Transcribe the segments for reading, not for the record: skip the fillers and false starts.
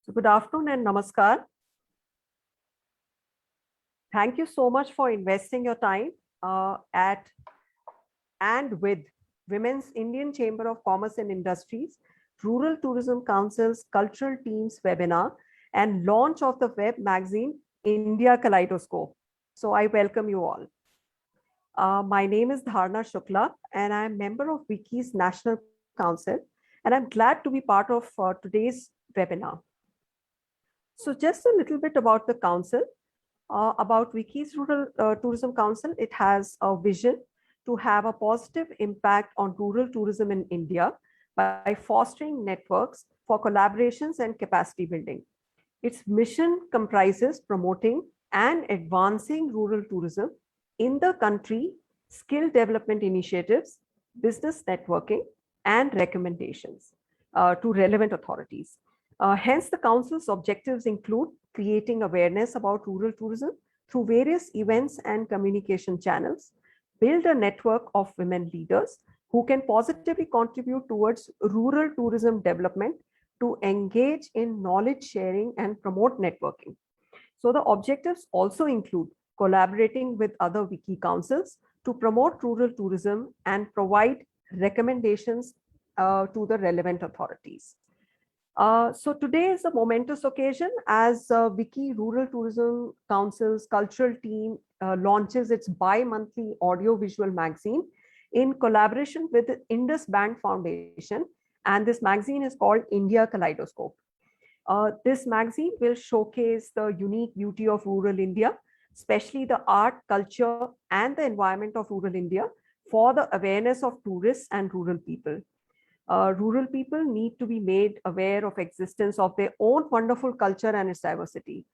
So good afternoon and namaskar. Thank you so much for investing your time at and with Women's Indian Chamber of Commerce and Industries, Rural Tourism Council's Cultural Teams webinar and launch of the web magazine India Kaleidoscope. So I welcome you all. My name is Dharna Shukla and I am member of WICCI's National Council, and I'm glad to be part of today's webinar. So just a little bit about the council. About WICCI's Rural Tourism Council, it has a vision to have a positive impact on rural tourism in India by fostering networks for collaborations and capacity building. Its mission comprises promoting and advancing rural tourism in the country, skill development initiatives, business networking, and recommendations to relevant authorities. Hence, the Council's objectives include creating awareness about rural tourism through various events and communication channels, build a network of women leaders who can positively contribute towards rural tourism development, to engage in knowledge sharing and promote networking. So the objectives also include collaborating with other WICCI councils to promote rural tourism and provide recommendations to the relevant authorities. So today is a momentous occasion as WICCI Rural Tourism Council's cultural team launches its bi-monthly audiovisual magazine in collaboration with the INDUS Band Foundation, and this magazine is called India Kaleidoscope. This magazine will showcase the unique beauty of rural India, especially the art, culture, and the environment of rural India for the awareness of tourists and rural people. Rural people need to be made aware of existence of their own wonderful culture and its diversity.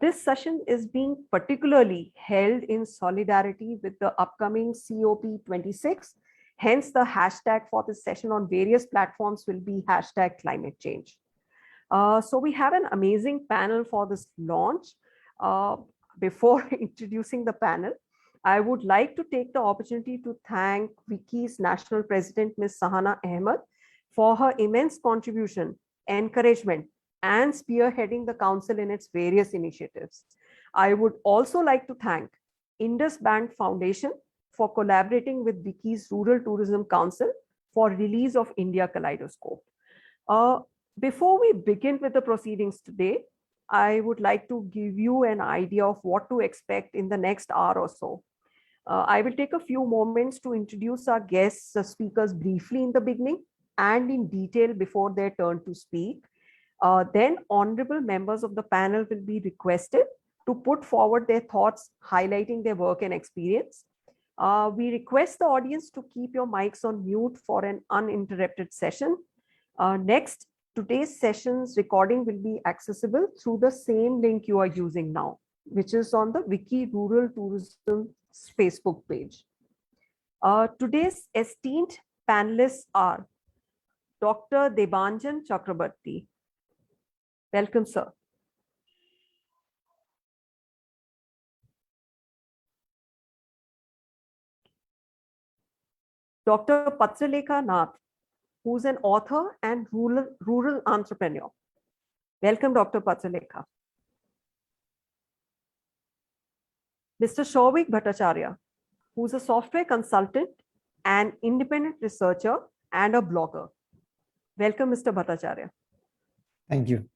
This session is being particularly held in solidarity with the upcoming COP26. Hence, the hashtag for this session on various platforms will be hashtag climate change. So we have an amazing panel for this launch. Before introducing the panel, I would like to take the opportunity to thank WICCI's National President, Ms. Sahana Ahmed, for her immense contribution, encouragement, and spearheading the Council in its various initiatives. I would also like to thank INDUS Band Foundation for collaborating with WICCI's Rural Tourism Council for release of India Kaleidoscope. Before we begin with the proceedings today, I would like to give you an idea of what to expect in the next hour or so. I will take a few moments to introduce our guests, speakers briefly in the beginning and in detail before their turn to speak. Then honorable members of the panel will be requested to put forward their thoughts, highlighting their work and experience. We request the audience to keep your mics on mute for an uninterrupted session. Next, today's session's recording will be accessible through the same link you are using now, which is on the WICCI Rural Tourism Facebook page. Today's esteemed panelists are Dr. Debanjan Chakrabarti. Welcome, sir. Dr. Patrileka Nath, who's an author and rural entrepreneur. Welcome, Dr. Patrileka. Mr. Shawwik Bhattacharya, who's a software consultant, an independent researcher, and a blogger. Welcome, Mr. Bhattacharya. Thank you.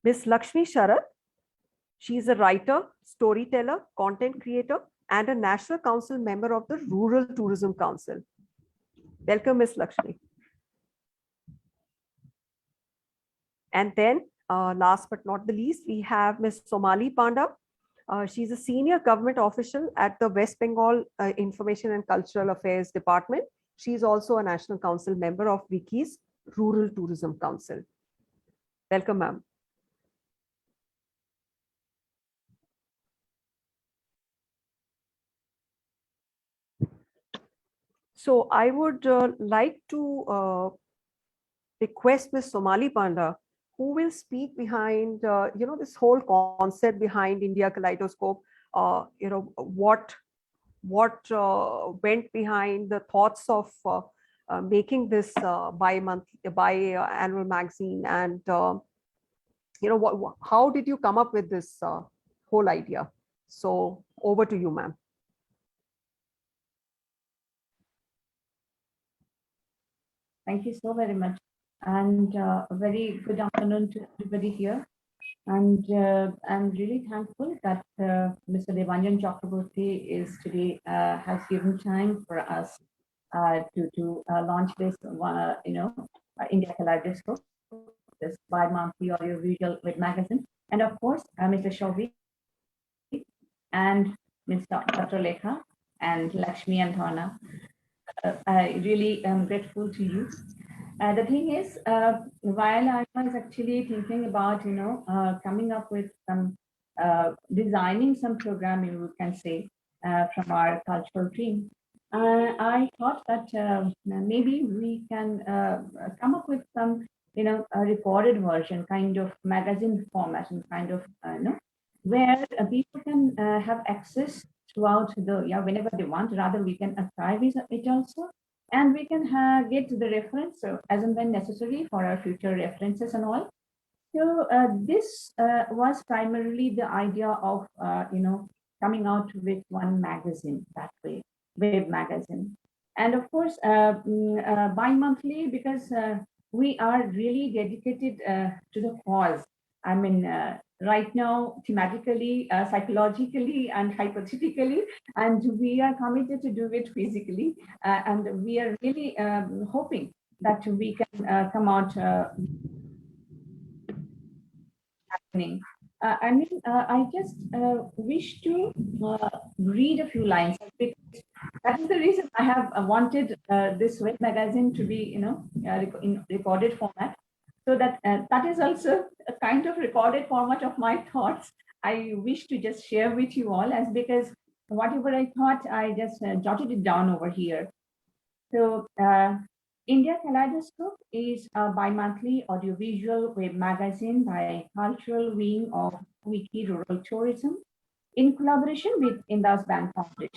Ms. Lakshmi Sharad, she's a writer, storyteller, content creator, and a National Council member of the Rural Tourism Council. Welcome, Ms. Lakshmi. And then, last but not the least, we have Ms. Somali Panda. She's a senior government official at the West Bengal Information and Cultural Affairs Department. She's also a National Council member of WICCI's Rural Tourism Council. Welcome, ma'am. So I would like to request Ms. Somali Panda, who will speak behind, this whole concept behind India Kaleidoscope, what went behind the thoughts of making this bi-annual magazine, and how did you come up with this whole idea? So over to you, ma'am. Thank you so very much. And a very good afternoon to everybody here. And I'm really thankful that Mr. Debanjan Chakrabarti is today has given time for us to launch this India Kaleidoscope, this bi-monthly audiovisual with magazine. And of course, Mr. Shawwik and Mr. Patrileka and Lakshmi and Thana. I really am grateful to you. The thing is, while I was actually thinking about, coming up with some, designing some programming, we can say, from our cultural team, I thought that maybe we can come up with some, a recorded version, kind of magazine format, and kind of, where people can have access throughout whenever they want. Rather, we can archive it also, and we can get the reference as and when necessary for our future references and all. So this was primarily the idea of coming out with one magazine that way, web magazine, and of course bi-monthly, because we are really dedicated to the cause. I mean, right now, thematically, psychologically, and hypothetically, and we are committed to do it physically, and we are really hoping that we can come out happening. I just wish to read a few lines. That is the reason I have wanted this web magazine to be, in recorded format, so that that is also a kind of recorded format of my thoughts. I wish to just share with you all, as because whatever I thought, I just jotted it down over here. So India Kaleidoscope is a bi-monthly audiovisual web magazine by cultural wing of WICCI Rural Tourism in collaboration with INDUS BAND FOUNDATION.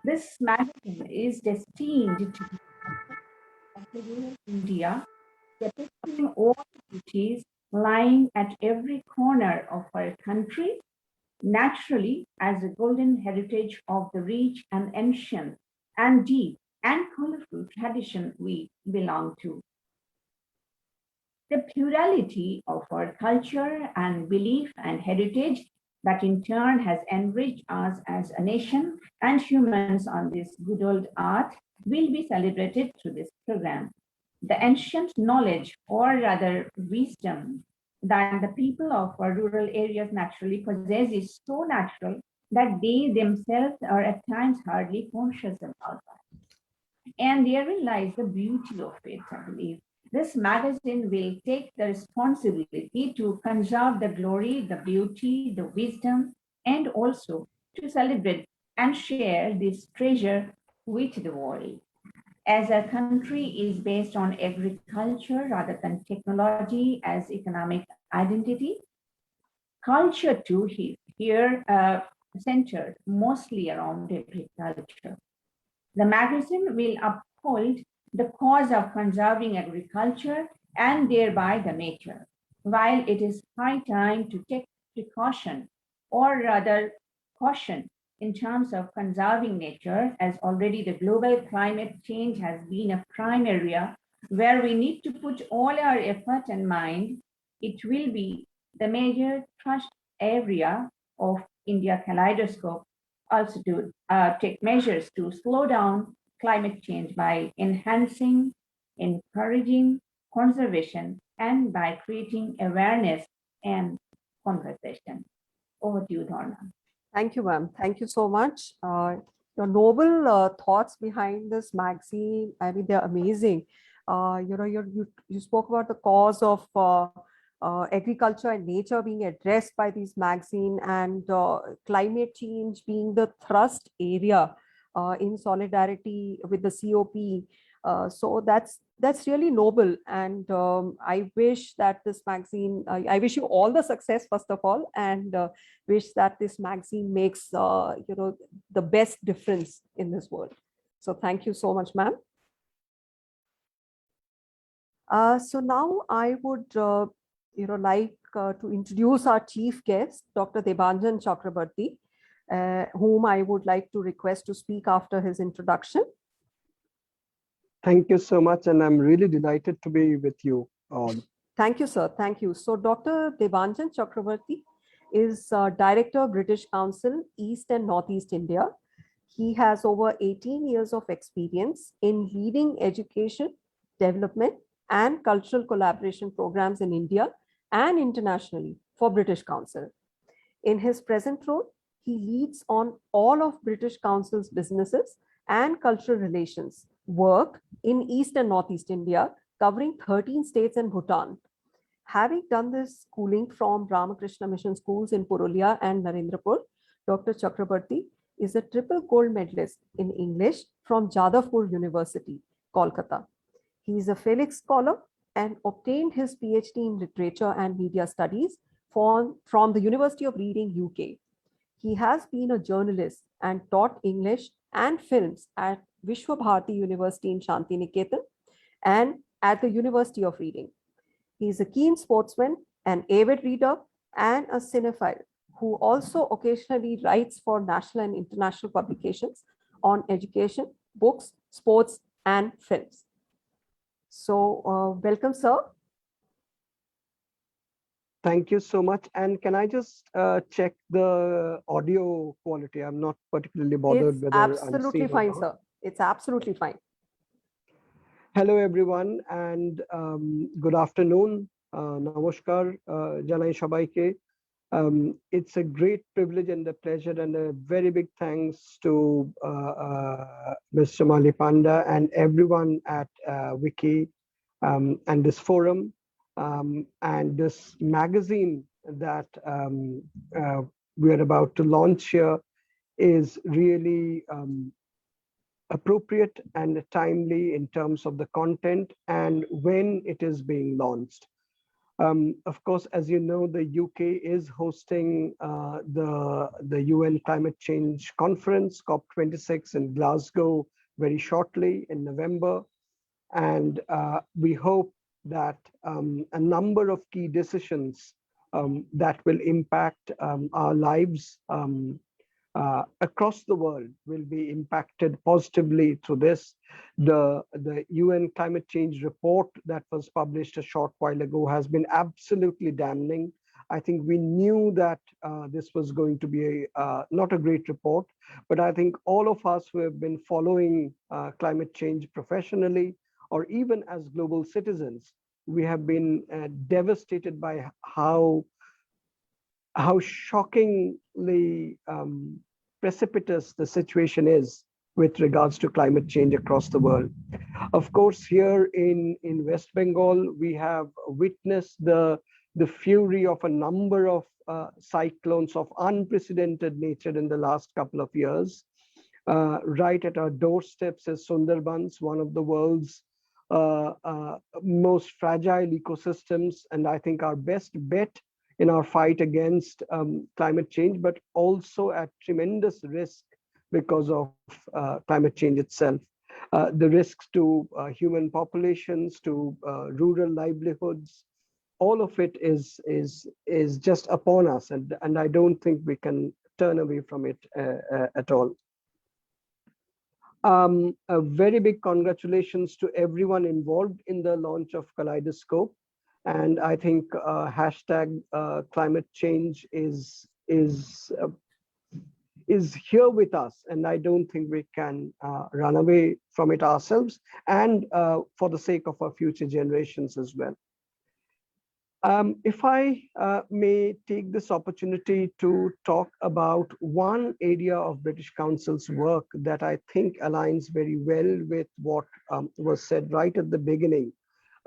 This magazine is destined to be rural India, depicting all the beauties lying at every corner of our country, naturally as a golden heritage of the rich and ancient and deep and colorful tradition we belong to. The plurality of our culture and belief and heritage that in turn has enriched us as a nation and humans on this good old earth will be celebrated through this program. The ancient knowledge, or rather wisdom, that the people of our rural areas naturally possess is so natural that they themselves are at times hardly conscious about that. And therein lies the beauty of it, I believe. This magazine will take the responsibility to conserve the glory, the beauty, the wisdom, and also to celebrate and share this treasure with the world. As a country is based on agriculture rather than technology as economic identity, culture too is here centered mostly around agriculture. The magazine will uphold the cause of conserving agriculture and thereby the nature, while it is high time to take precaution, or rather caution, in terms of conserving nature, as already the global climate change has been a prime area where we need to put all our effort and mind. It will be the major thrust area of India Kaleidoscope, also to take measures to slow down climate change by enhancing, encouraging conservation, and by creating awareness and conversation. Over to you, Dharna. Thank you, ma'am. Thank you so much. Your noble thoughts behind this magazine, I mean, they're amazing. You spoke about the cause of agriculture and nature being addressed by this magazine, and climate change being the thrust area in solidarity with the COP. So that's really noble, and I wish that this magazine, I wish you all the success first of all, and wish that this magazine makes the best difference in this world. So thank you so much, ma'am. So now I would, like to introduce our chief guest, Dr. Debanjan Chakrabarti, whom I would like to request to speak after his introduction. Thank you so much, and I'm really delighted to be with you all. Thank you, sir. Thank you. So Dr. Debanjan Chakrabarti is Director, British Council, East and Northeast India. He has over 18 years of experience in leading education, development, and cultural collaboration programs in India and internationally for British Council. In his present role, he leads on all of British Council's businesses and cultural relations work in East and Northeast India, covering 13 states and Bhutan. Having done this schooling from Ramakrishna Mission Schools in Purulia and Narendrapur, Dr. Chakrabarti is a triple gold medalist in English from Jadavpur University, Kolkata. He is a Felix Scholar and obtained his PhD in Literature and Media Studies from the University of Reading, UK. He has been a journalist and taught English and films at Vishwa Bharati University in Shantiniketan and at the University of Reading. He is a keen sportsman, an avid reader, and a cinephile who also occasionally writes for national and international publications on education, books, sports, and films. So, welcome, sir. Thank you so much. And can I just check the audio quality? I'm not particularly bothered It's whether I'm absolutely seen or fine, not. sir. It's absolutely fine. Hello, everyone, and good afternoon. Namaskar, Janai Shabaike. It's a great privilege and a pleasure, and a very big thanks to Ms. Somali Panda and everyone at WICCI and this forum and this magazine that we are about to launch here is really appropriate and timely in terms of the content and when it is being launched. Of course, as you know, the UK is hosting the UN Climate Change Conference, COP26 in Glasgow very shortly in November. And we hope that a number of key decisions that will impact our lives across the world will be impacted positively through this. The UN climate change report that was published a short while ago has been absolutely damning. I think we knew that this was going to be not a great report, but I think all of us who have been following climate change professionally or even as global citizens, we have been devastated by how shockingly precipitous the situation is with regards to climate change across the world. Of course, here in West Bengal, we have witnessed the fury of a number of cyclones of unprecedented nature in the last couple of years. Right at our doorsteps is Sundarbans, one of the world's most fragile ecosystems, and I think our best bet in our fight against climate change, but also at tremendous risk because of climate change itself. The risks to human populations, to rural livelihoods, all of it is just upon us, and I don't think we can turn away from it at all. A very big congratulations to everyone involved in the launch of Kaleidoscope. And I think hashtag climate change is here with us, and I don't think we can run away from it ourselves, and for the sake of our future generations as well. If I may take this opportunity to talk about one area of British Council's work that I think aligns very well with what was said right at the beginning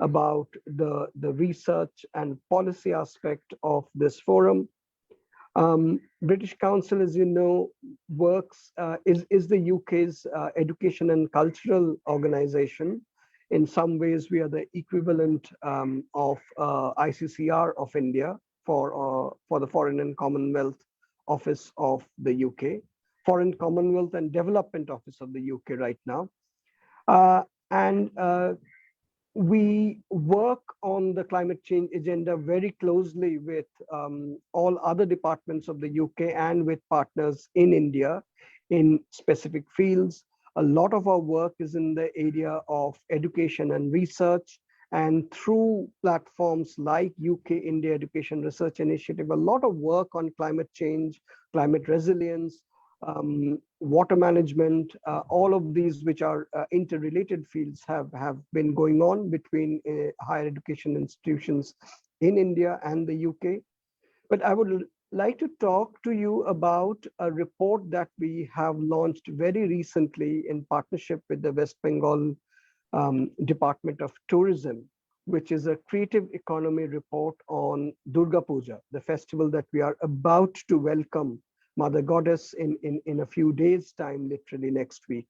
about the research and policy aspect of this forum. British Council, as you know, works, is the UK's education and cultural organization. In some ways, we are the equivalent of ICCR of India for the Foreign and Commonwealth Office of the UK, Foreign Commonwealth and Development Office of the UK right now. And We work on the climate change agenda very closely with all other departments of the UK and with partners in India in specific fields. A lot of our work is in the area of education and research. And through platforms like UK India Education Research Initiative, a lot of work on climate change, climate resilience, water management, all of these which are interrelated fields have been going on between higher education institutions in India and the UK. But I would like to talk to you about a report that we have launched very recently in partnership with the West Bengal Department of Tourism, which is a creative economy report on Durga Puja, the festival that we are about to welcome Mother Goddess in a few days' time, literally next week.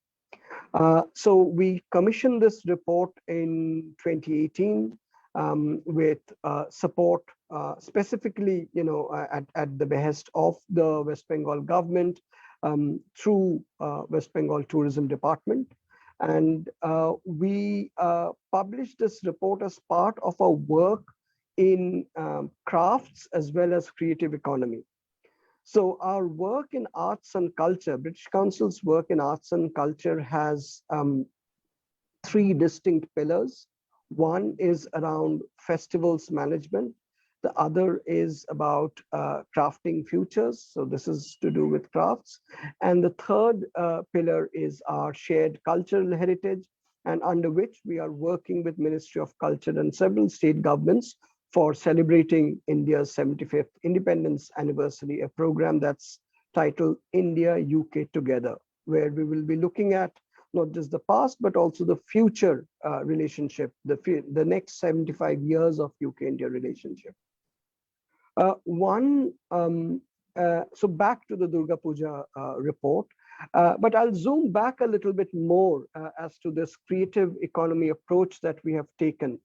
So we commissioned this report in 2018 with support specifically, at the behest of the West Bengal government through West Bengal Tourism Department. And we published this report as part of our work in crafts as well as creative economy. So our work in arts and culture, British Council's work in arts and culture has three distinct pillars. One is around festivals management. The other is about crafting futures. So this is to do with crafts. And the third pillar is our shared cultural heritage, and under which we are working with Ministry of Culture and several state governments for celebrating India's 75th independence anniversary, a program that's titled India UK Together, where we will be looking at not just the past, but also the future relationship, the next 75 years of UK-India relationship. So back to the Durga Puja report, but I'll zoom back a little bit more as to this creative economy approach that we have taken.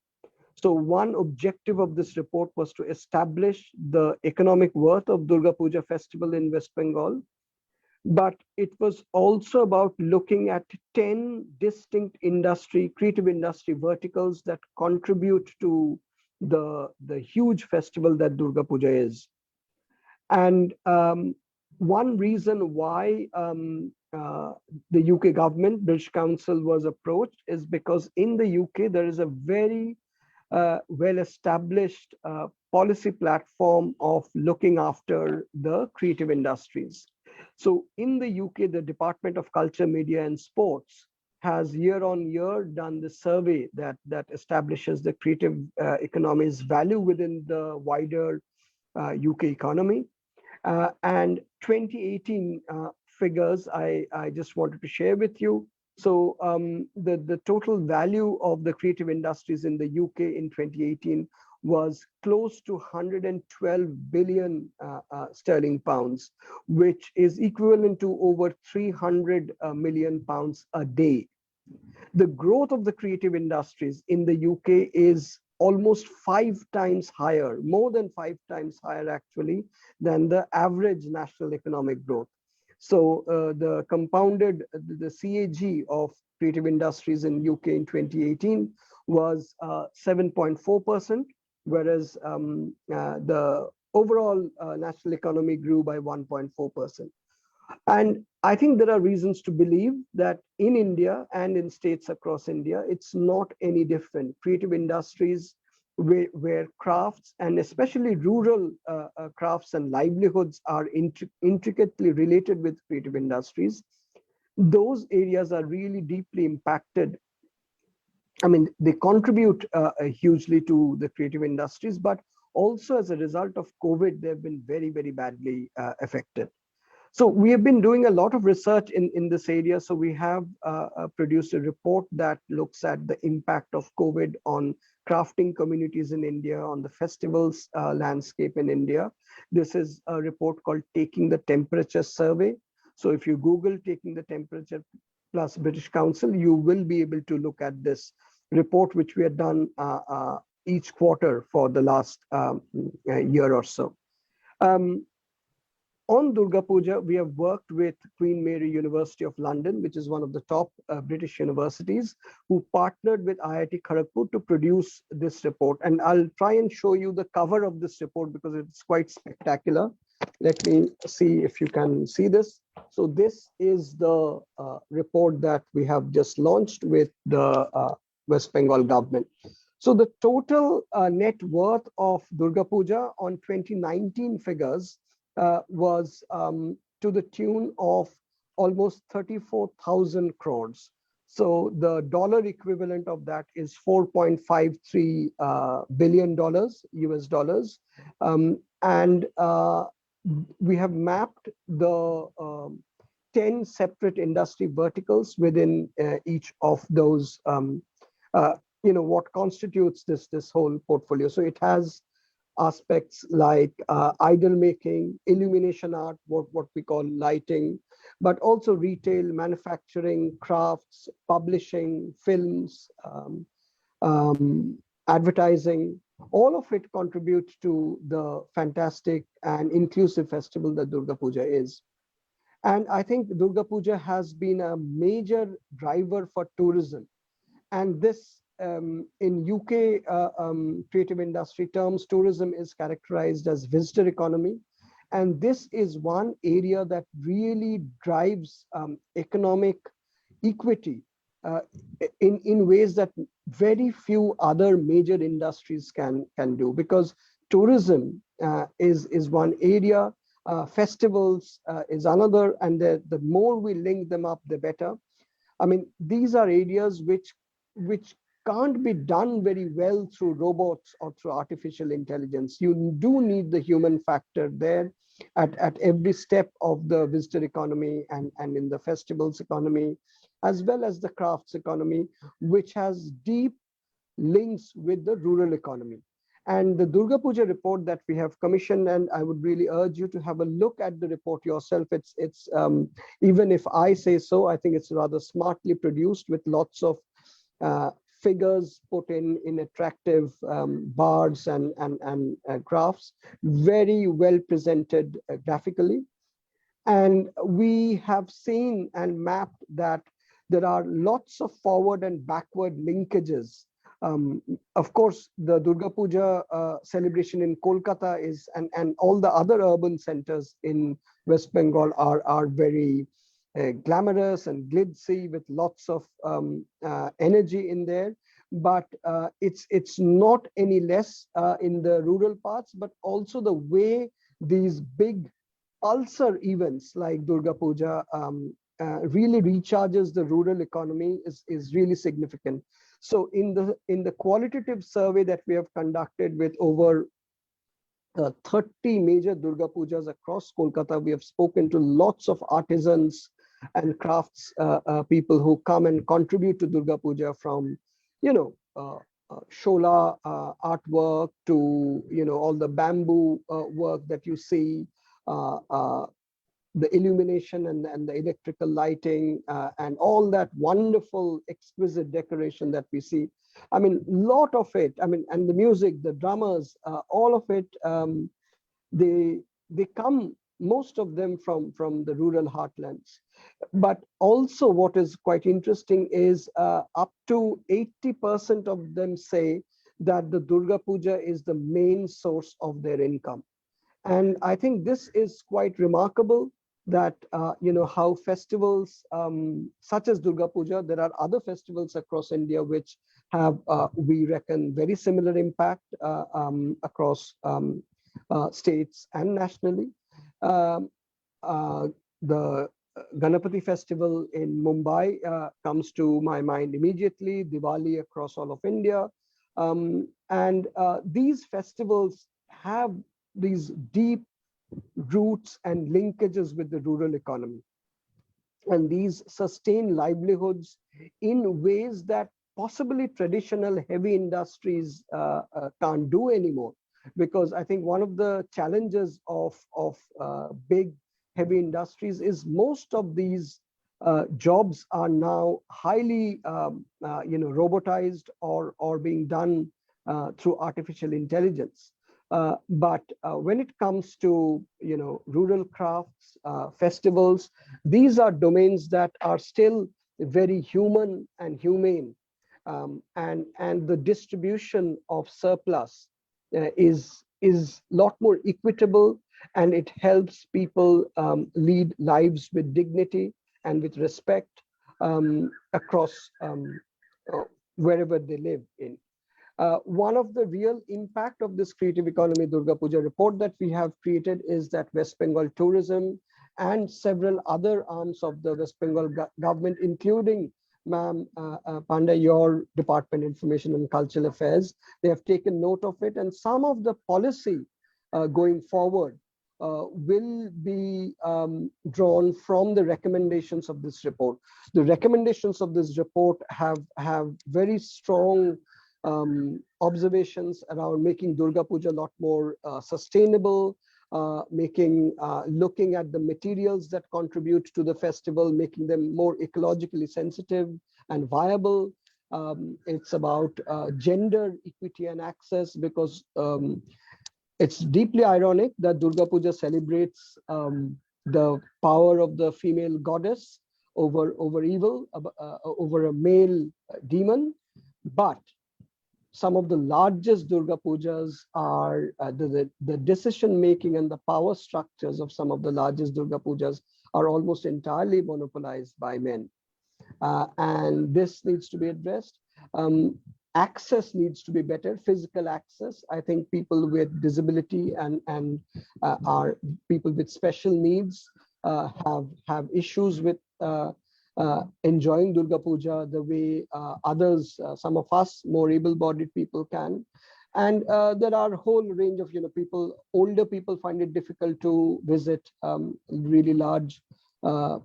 So one objective of this report was to establish the economic worth of Durga Puja festival in West Bengal. But it was also about looking at 10 distinct creative industry verticals that contribute to the huge festival that Durga Puja is. And one reason why the UK government, British Council was approached is because in the UK, there is a very well-established policy platform of looking after the creative industries. So in the UK, the Department of Culture, Media and Sports has year on year done the survey that establishes the creative economy's value within the wider UK economy. And 2018 figures I just wanted to share with you. So the total value of the creative industries in the UK in 2018 was close to 112 billion sterling pounds, which is equivalent to over 300 million pounds a day. The growth of the creative industries in the UK is almost 5 times higher, more than 5 times higher actually, than the average national economic growth. So the CAG of creative industries in UK in 2018 was 7.4%, whereas the overall national economy grew by 1.4%. And I think there are reasons to believe that in India and in states across India, it's not any different. Creative industries where crafts and especially rural crafts and livelihoods are intricately related with creative industries, those areas are really deeply impacted. I mean, they contribute hugely to the creative industries, but also as a result of COVID, they've been very, very badly affected. So we have been doing a lot of research in this area. So we have produced a report that looks at the impact of COVID on crafting communities in India, on the festivals landscape in India. This is a report called Taking the Temperature Survey. So if you Google Taking the Temperature plus British Council, you will be able to look at this report, which we have done each quarter for the last year or so. On Durga Puja, we have worked with Queen Mary University of London, which is one of the top British universities, who partnered with IIT Kharagpur to produce this report. And I'll try and show you the cover of this report because it's quite spectacular. Let me see if you can see this. So this is the report that we have just launched with the West Bengal government. So the total net worth of Durga Puja on 2019 figures was to the tune of almost 34,000 crores. So the dollar equivalent of that is $4.53 billion US dollars. And we have mapped the 10 separate industry verticals within each of those, what constitutes this whole portfolio. So it has aspects like idol making, illumination art, what we call lighting, but also retail, manufacturing, crafts, publishing, films, advertising. All of it contributes to the fantastic and inclusive festival that Durga Puja is. And I think Durga Puja has been a major driver for tourism. And this, in UK creative industry terms, tourism is characterized as visitor economy. And this is one area that really drives economic equity in ways that very few other major industries can do, because tourism is one area, festivals is another, and the more we link them up, the better. I mean, these are areas which can't be done very well through robots or through artificial intelligence. You do need the human factor there at every step of the visitor economy and in the festivals economy, as well as the crafts economy, which has deep links with the rural economy. And the Durga Puja report that we have commissioned, and I would really urge you to have a look at the report yourself. It's even if I say so, I think it's rather smartly produced with lots of figures put in attractive bars and graphs, very well presented graphically. And we have seen and mapped that there are lots of forward and backward linkages. Of course, the Durga Puja celebration in Kolkata is, and all the other urban centers in West Bengal are very glamorous and glitzy with lots of energy in there. But it's not any less in the rural parts, but also the way these big pulsar events like Durga Puja really recharges the rural economy is really significant. So in the qualitative survey that we have conducted with over 30 major Durga Pujas across Kolkata, we have spoken to lots of artisans and crafts people who come and contribute to Durga Puja, from Shola artwork to all the bamboo work that you see, the illumination and the electrical lighting, and all that wonderful, exquisite decoration that we see. I mean, lot of it. I mean, and the music, the drummers, all of it. They come, most of them from the rural heartlands. But also, what is quite interesting is up to 80% of them say that the Durga Puja is the main source of their income. And I think this is quite remarkable, that how festivals such as Durga Puja, there are other festivals across India which have, we reckon, very similar impact across states and nationally. The Ganapati festival in Mumbai comes to my mind immediately, Diwali across all of India. And these festivals have these deep roots and linkages with the rural economy. And these sustain livelihoods in ways that possibly traditional heavy industries can't do anymore. Because I think one of the challenges of big heavy industries is most of these jobs are now highly robotized or being done through artificial intelligence. But when it comes to rural crafts, festivals, these are domains that are still very human and humane, and the distribution of surplus is a lot more equitable, and it helps people lead lives with dignity and with respect across wherever they live in. One of the real impact of this Creative Economy Durga Puja report that we have created is that West Bengal tourism and several other arms of the West Bengal government, including Ma'am Panda, your Department Information and Cultural Affairs, they have taken note of it, and some of the policy going forward will be drawn from the recommendations of this report. The recommendations of this report have very strong observations around making Durga Puja a lot more sustainable, looking at the materials that contribute to the festival, making them more ecologically sensitive and viable. It's about gender equity and access, because it's deeply ironic that Durga Puja celebrates the power of the female goddess over evil, over a male demon, but some of the largest Durga Pujas are the decision making and the power structures of some of the largest Durga Pujas are almost entirely monopolized by men. And this needs to be addressed. Access needs to be better, physical access. I think people with disability and are people with special needs have issues with enjoying Durga Puja the way others, some of us more able-bodied people can. And there are a whole range of people, older people find it difficult to visit really large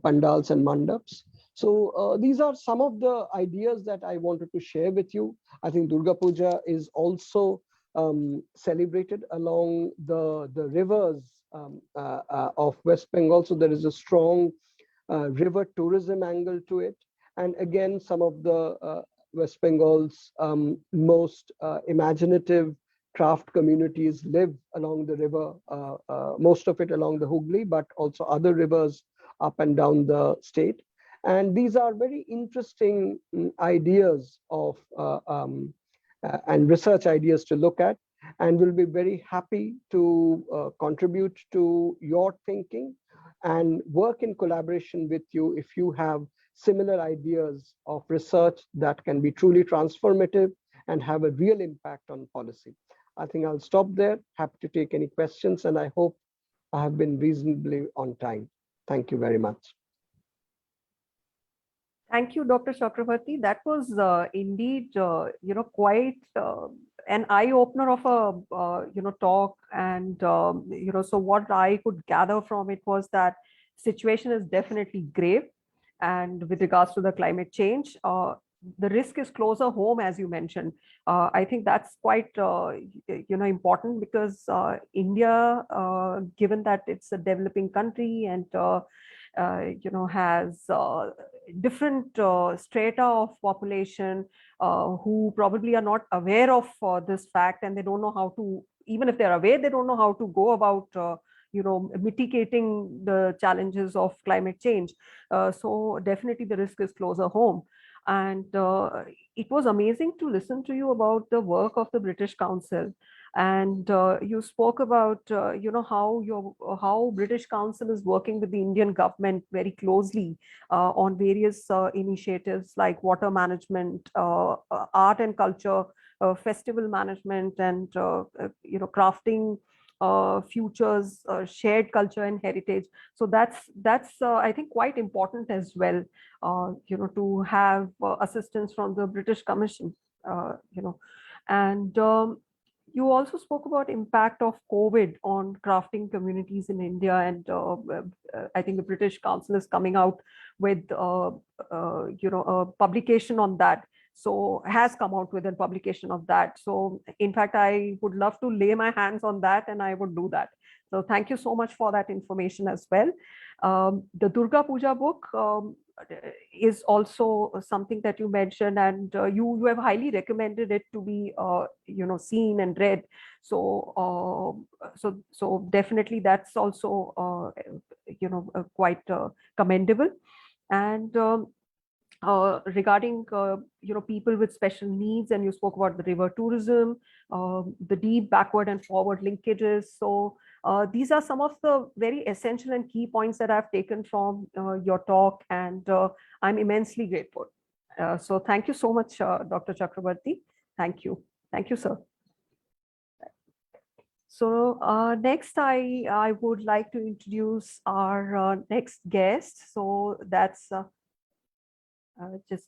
pandals and mandaps. So these are some of the ideas that I wanted to share with you. I think Durga Puja is also celebrated along the rivers of West Bengal. So there is a strong river tourism angle to it. And again, some of the West Bengal's most imaginative craft communities live along the river, most of it along the Hooghly, but also other rivers up and down the state. And these are very interesting ideas of and research ideas to look at, and we'll be very happy to contribute to your thinking and work in collaboration with you if you have similar ideas of research that can be truly transformative and have a real impact on policy. I think I'll stop there. Happy to take any questions, and I hope I have been reasonably on time. Thank you very much. Thank you, Dr. Chakrabarti. That was indeed, quite an eye opener of a, talk. And, so what I could gather from it was that situation is definitely grave. And with regards to the climate change, the risk is closer home, as you mentioned. I think that's quite, important, because India, given that it's a developing country and, has different strata of population who probably are not aware of this fact, and they don't know how to, even if they're aware, they don't know how to go about mitigating the challenges of climate change. So definitely the risk is closer home. And it was amazing to listen to you about the work of the British Council. And you spoke about how British Council is working with the Indian government very closely on various initiatives like water management, art and culture, festival management, and crafting futures, shared culture and heritage. So that's I think quite important as well, to have assistance from the British Commission, and you also spoke about impact of COVID on crafting communities in India, and I think the British Council is coming out with a publication on that. So has come out with a publication of that. So in fact, I would love to lay my hands on that, and I would do that. So thank you so much for that information as well. The Durga Puja book, is also something that you mentioned, and you have highly recommended it to be seen and read. So definitely that's also quite commendable. And regarding people with special needs, and you spoke about the river tourism, the deep backward and forward linkages. So these are some of the very essential and key points that I've taken from your talk, and I'm immensely grateful. So thank you so much, Dr. Chakrabarti. Thank you, sir. So next, I would like to introduce our next guest. So that's just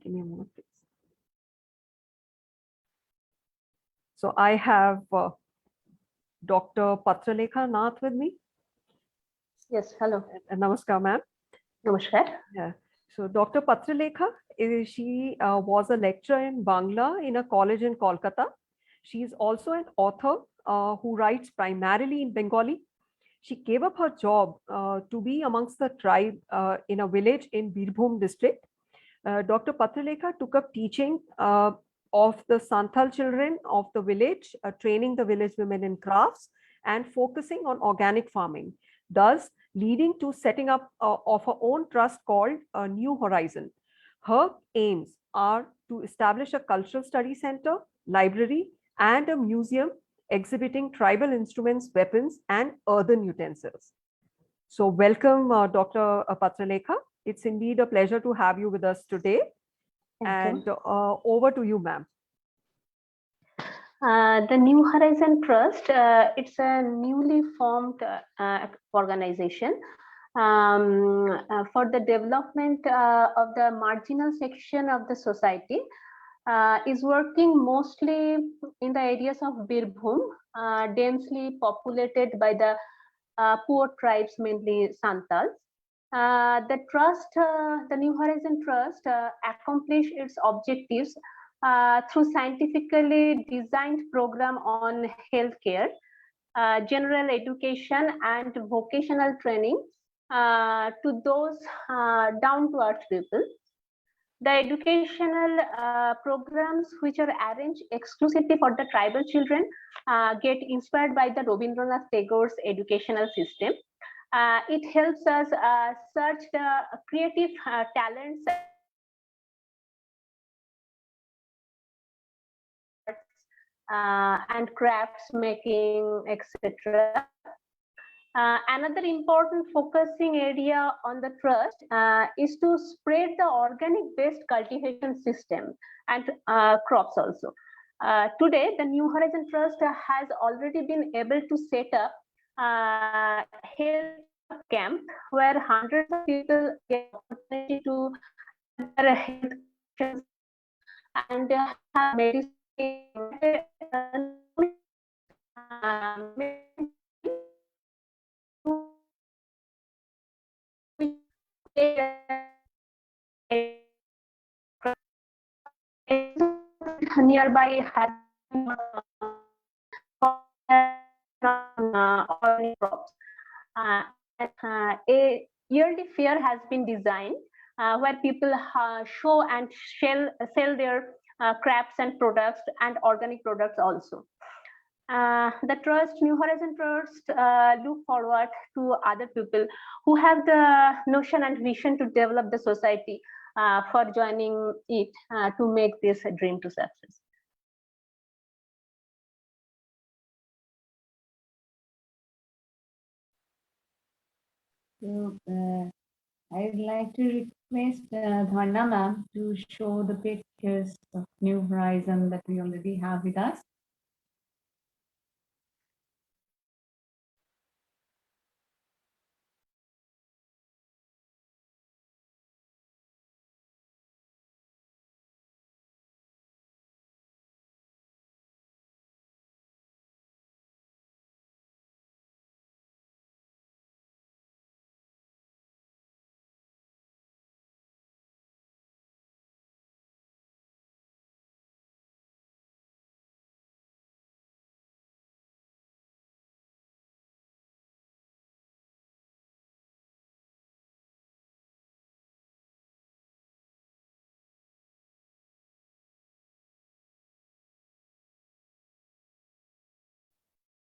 give me a moment, please. So I have Dr. Patrileka Nath with me. Yes, hello. Namaskar, ma'am. Namaskar. Yeah. So Dr. Patrileka, she was a lecturer in Bangla in a college in Kolkata. She is also an author who writes primarily in Bengali. She gave up her job to be amongst the tribe in a village in Birbhum district. Dr. Patrileka took up teaching of the Santhal children of the village, training the village women in crafts and focusing on organic farming, thus leading to setting up of her own trust called New Horizon. Her aims are to establish a cultural study center, library, and a museum exhibiting tribal instruments, weapons, and earthen utensils. So welcome, Dr. Patrileka. It's indeed a pleasure to have you with us today. Thank you. Over to you, ma'am. The New Horizon Trust, it's a newly formed organization for the development of the marginal section of the society. Is working mostly in the areas of Birbhum, densely populated by the poor tribes, mainly Santals. The trust, the New Horizon Trust, accomplish its objectives through scientifically designed program on healthcare, general education, and vocational training to those down-to-earth people. The educational programs, which are arranged exclusively for the tribal children, get inspired by the Rabindranath Tagore's educational system. It helps us search the creative talents and crafts making, etc. Another important focusing area on the trust is to spread the organic based cultivation system and crops also. Today, the New Horizon Trust has already been able to set up health camp where hundreds of people get opportunity to their health and have medicine. Nearby has organic crops. A yearly fair has been designed where people show and sell their crafts and products and organic products also. The trust, New Horizon Trust, look forward to other people who have the notion and vision to develop the society for joining it to make this a dream to success. So I'd like to request Dharna ma'am to show the pictures of New Horizon that we already have with us.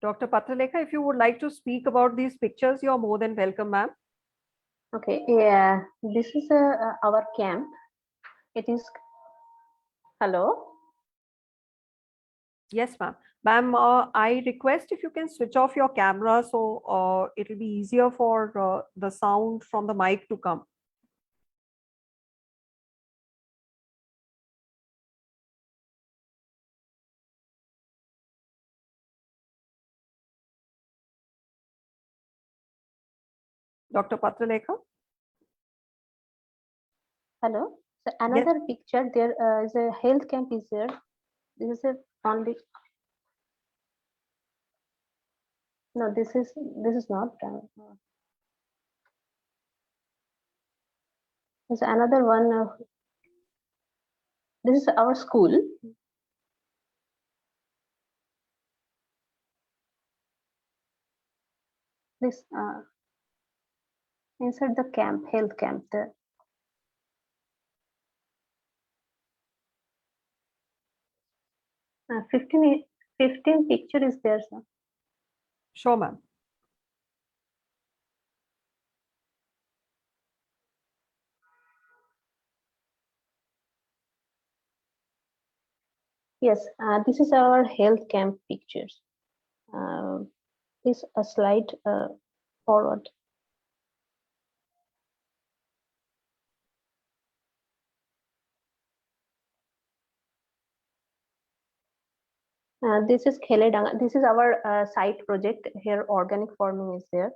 Dr. Patrileka, if you would like to speak about these pictures, you're more than welcome, ma'am. Okay, yeah, this is our camp. It is, hello? Yes, ma'am. Ma'am, I request if you can switch off your camera so it will be easier for the sound from the mic to come. Dr. Patrileka? Hello? So another picture, there is a health camp is there. This is a only, no, this is not. There's another one. This is our school. This inside the camp, health camp. The 15 picture is there, sir. Sure, ma'am. Yes, this is our health camp pictures. Please a slide forward. This is Kaleidoscope. This is our site project here. Organic farming is there.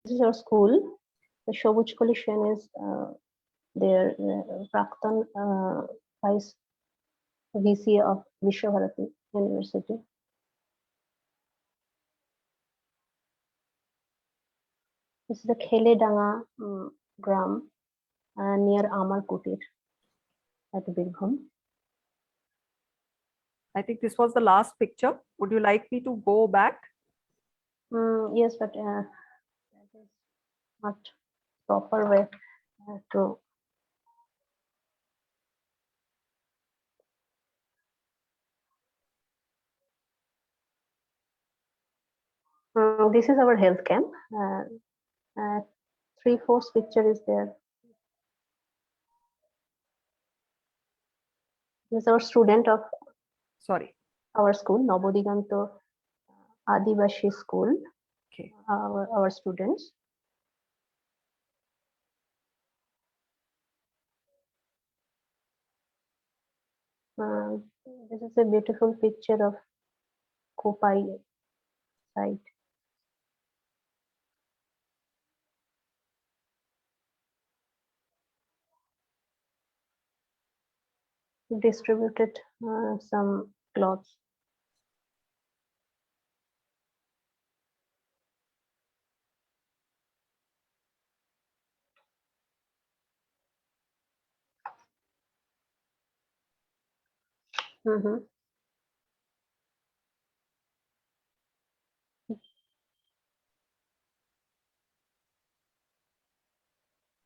This is our school. The Shawwik collection is their Praktan Vice VC of WICCI Bharati University. This is the Kheledanga Gram near Amar Kutir at Birbhum. I think this was the last picture. Would you like me to go back? Yes, but that is not proper way to. This is our health camp. 3/4 picture is there. This is our student of Sorry. our school, Nabodiganto Adivashi School. Okay. Our students. This is a beautiful picture of Kopai site. Distributed some clothes.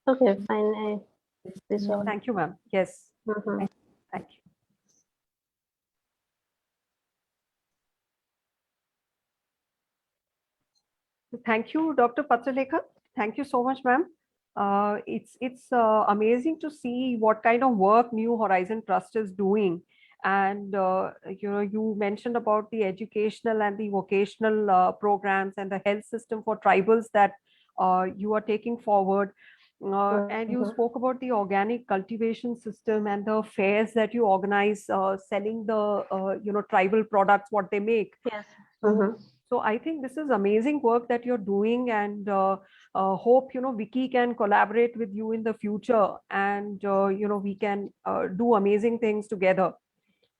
Okay, fine. This one. Thank you, ma'am. Yes. Thank you. Thank you, Dr. Patrileka. Thank you so much, ma'am. It's amazing to see what kind of work New Horizon Trust is doing. And you mentioned about the educational and the vocational programs and the health system for tribals that you are taking forward. And you spoke about the organic cultivation system and the fairs that you organize, selling the tribal products, what they make. Yes. So I think this is amazing work that you're doing, and hope WICCI can collaborate with you in the future, and we can do amazing things together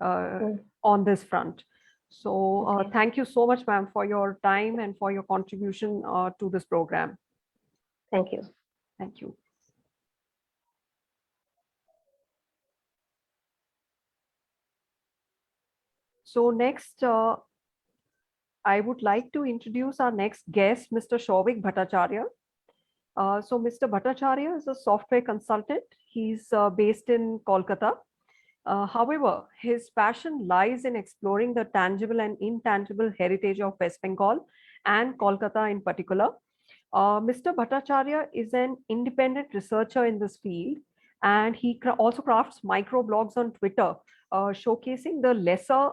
on this front. So thank you so much, ma'am, for your time and for your contribution to this program. Thank you. Thank you. So next, I would like to introduce our next guest, Mr. Shawwik Bhattacharya. So Mr. Bhattacharya is a software consultant. He's based in Kolkata. However, his passion lies in exploring the tangible and intangible heritage of West Bengal and Kolkata in particular. Mr. Bhattacharya is an independent researcher in this field, and he also crafts microblogs on Twitter, showcasing the lesser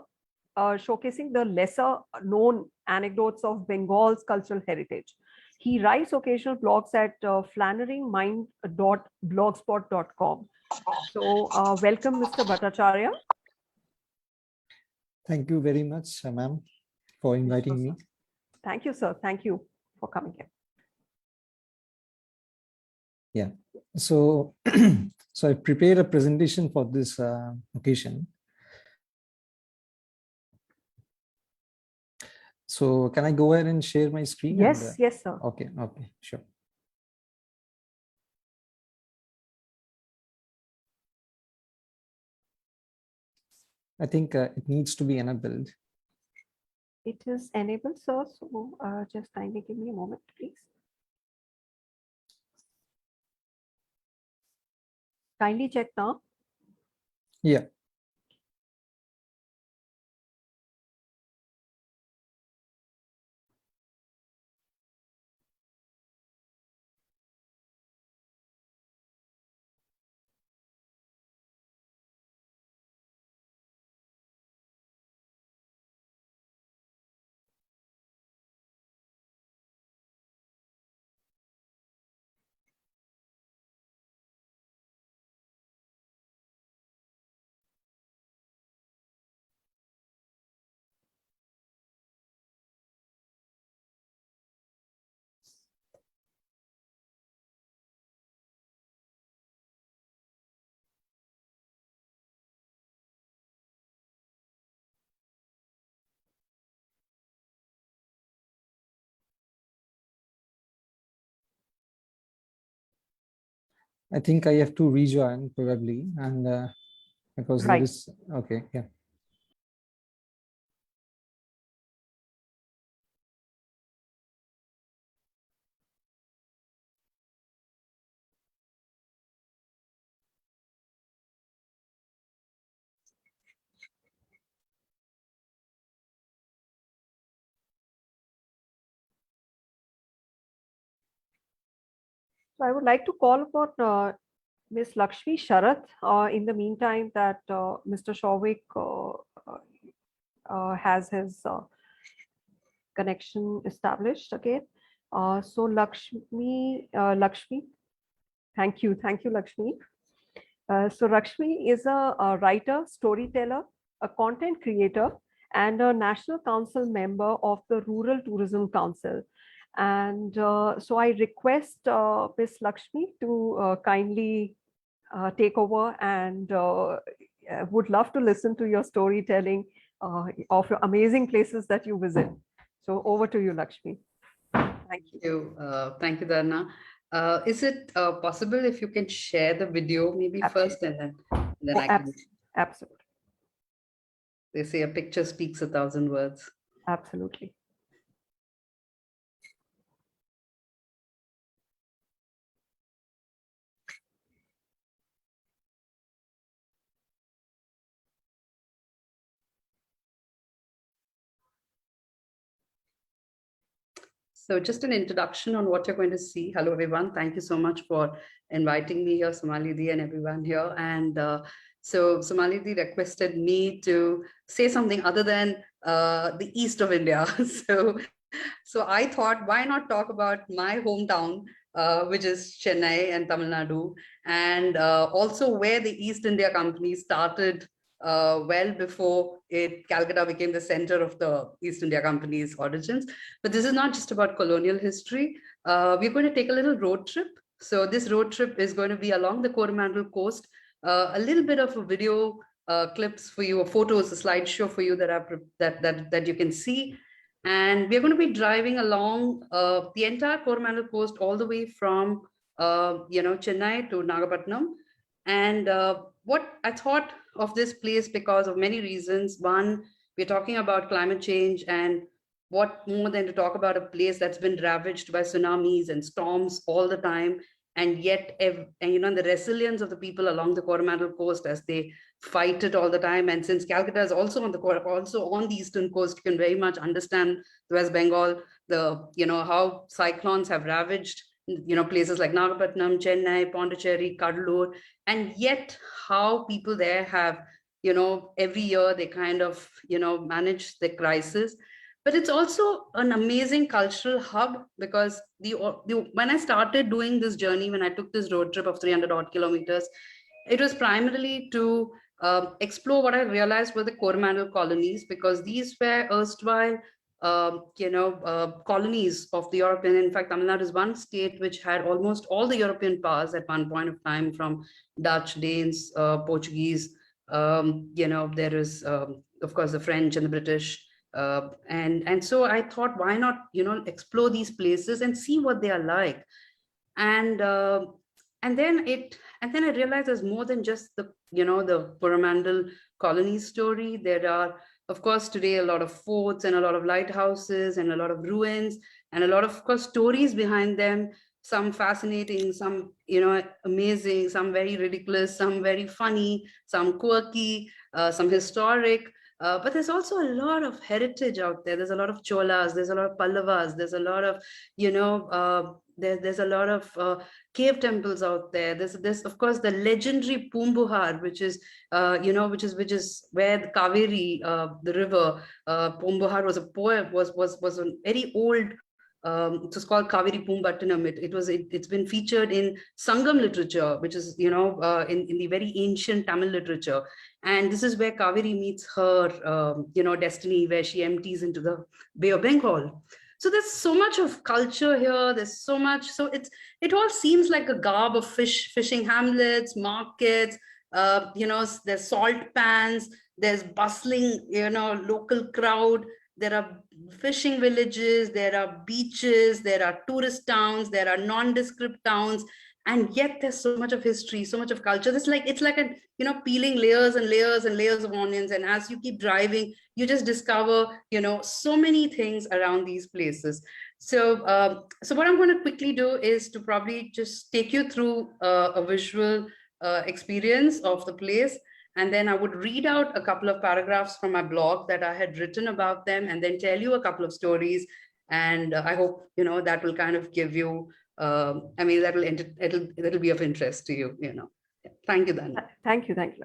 known anecdotes of Bengal's cultural heritage. He writes occasional blogs at flannerymind.blogspot.com. So welcome, Mr. Bhattacharya. Thank you very much, ma'am, for inviting me. Thank you, sir. Thank you for coming here. Yeah, so so I prepared a presentation for this occasion. So can I go ahead and share my screen? Yes, yes, sir. Okay, sure. I think it needs to be enabled. It is enabled, sir. So just kindly give me a moment, please. Kindly check now. Yeah. I think I have to rejoin probably, and because Right. there is, okay, yeah. So I would like to call upon Ms. Lakshmi Sharath in the meantime that Mr. Shawwik has his connection established again. So Lakshmi, thank you, Lakshmi. So Lakshmi is a writer, storyteller, a content creator, and a National Council member of the Rural Tourism Council. And so I request Ms. Lakshmi to kindly take over, and would love to listen to your storytelling of your amazing places that you visit. So over to you, Lakshmi. Thank you. Thank you, Dharna. Is it possible if you can share the video maybe first, and then I can. Absolutely. They say a picture speaks 1,000 words. Absolutely. So just an introduction on what you're going to see. Hello, everyone. Thank you so much for inviting me here, Somali Di and everyone here. And so Somali Di requested me to say something other than the east of India. So I thought, why not talk about my hometown, which is Chennai and Tamil Nadu, and also where the East India Company started well before Calcutta became the center of the East India Company's origins. But this is not just about colonial history. We're going to take a little road trip. So this road trip is going to be along the Coromandel coast, a little bit of a video clips for you, or photos, a slideshow for you that you can see. And we're going to be driving along the entire Coromandel coast, all the way from Chennai to Nagapattinam. And what I thought of this place because of many reasons. One, we're talking about climate change and what more than to talk about a place that's been ravaged by tsunamis and storms all the time, and yet, the resilience of the people along the Coromandel coast as they fight it all the time. And since Calcutta is also on the eastern coast, you can very much understand the West Bengal, how cyclones have ravaged, places like Nagapattinam, Chennai, Pondicherry, Kadalur, and yet how people there have, every year they kind of, manage the crisis. But it's also an amazing cultural hub, because when I started doing this journey, when I took this road trip of 300 odd kilometers, it was primarily to explore what I realized were the Coromandel colonies, because these were erstwhile, colonies of the European. In fact, Tamil Nadu is one state which had almost all the European powers at one point of time, from Dutch, Danes, Portuguese. There is, of course, the French and the British. And so I thought, why not, explore these places and see what they are like. And then I realized there's more than just the Coromandel colony story. There are, of course, today a lot of forts and a lot of lighthouses and a lot of ruins and a lot of course, stories behind them. Some fascinating, some amazing, some very ridiculous, some very funny, some quirky, some historic. But there's also a lot of heritage out there. There's a lot of Cholas, there's a lot of Pallavas, there's a lot of, there's a lot of cave temples out there. There's of course the legendary Pumbuhar, which is which is where the Kaveri, the river, Pumbuhar was a poem, was a very old. It was called Kaveri Pumbattanam. It's been featured in Sangam literature, which is in the very ancient Tamil literature. And this is where Kaveri meets her destiny, where she empties into the Bay of Bengal. So there's so much of culture here. There's so much. So it all seems like a garb of fishing hamlets, markets. There's salt pans. There's bustling, local crowd. There are fishing villages. There are beaches. There are tourist towns. There are nondescript towns. And yet there's so much of history, so much of culture. It's like a, peeling layers and layers and layers of onions. And as you keep driving, you just discover, so many things around these places. So what I'm going to quickly do is to probably just take you through a visual experience of the place. And then I would read out a couple of paragraphs from my blog that I had written about them, and then tell you a couple of stories. And I hope, that will kind of give you, that'll be of interest to you, Thank you, Dan. Thank you. Thank you.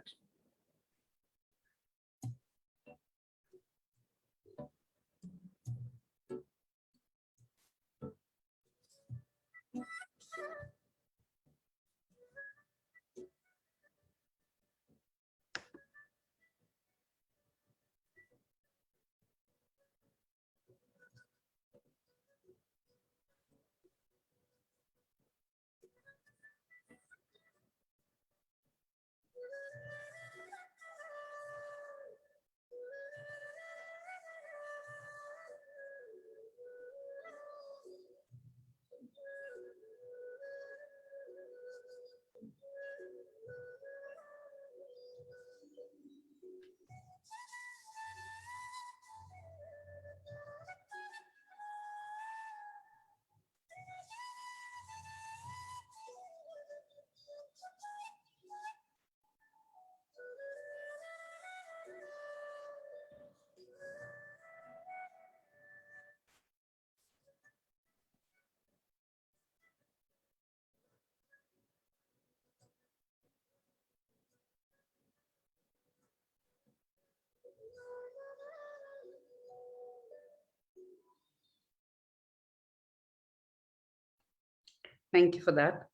Thank you for that.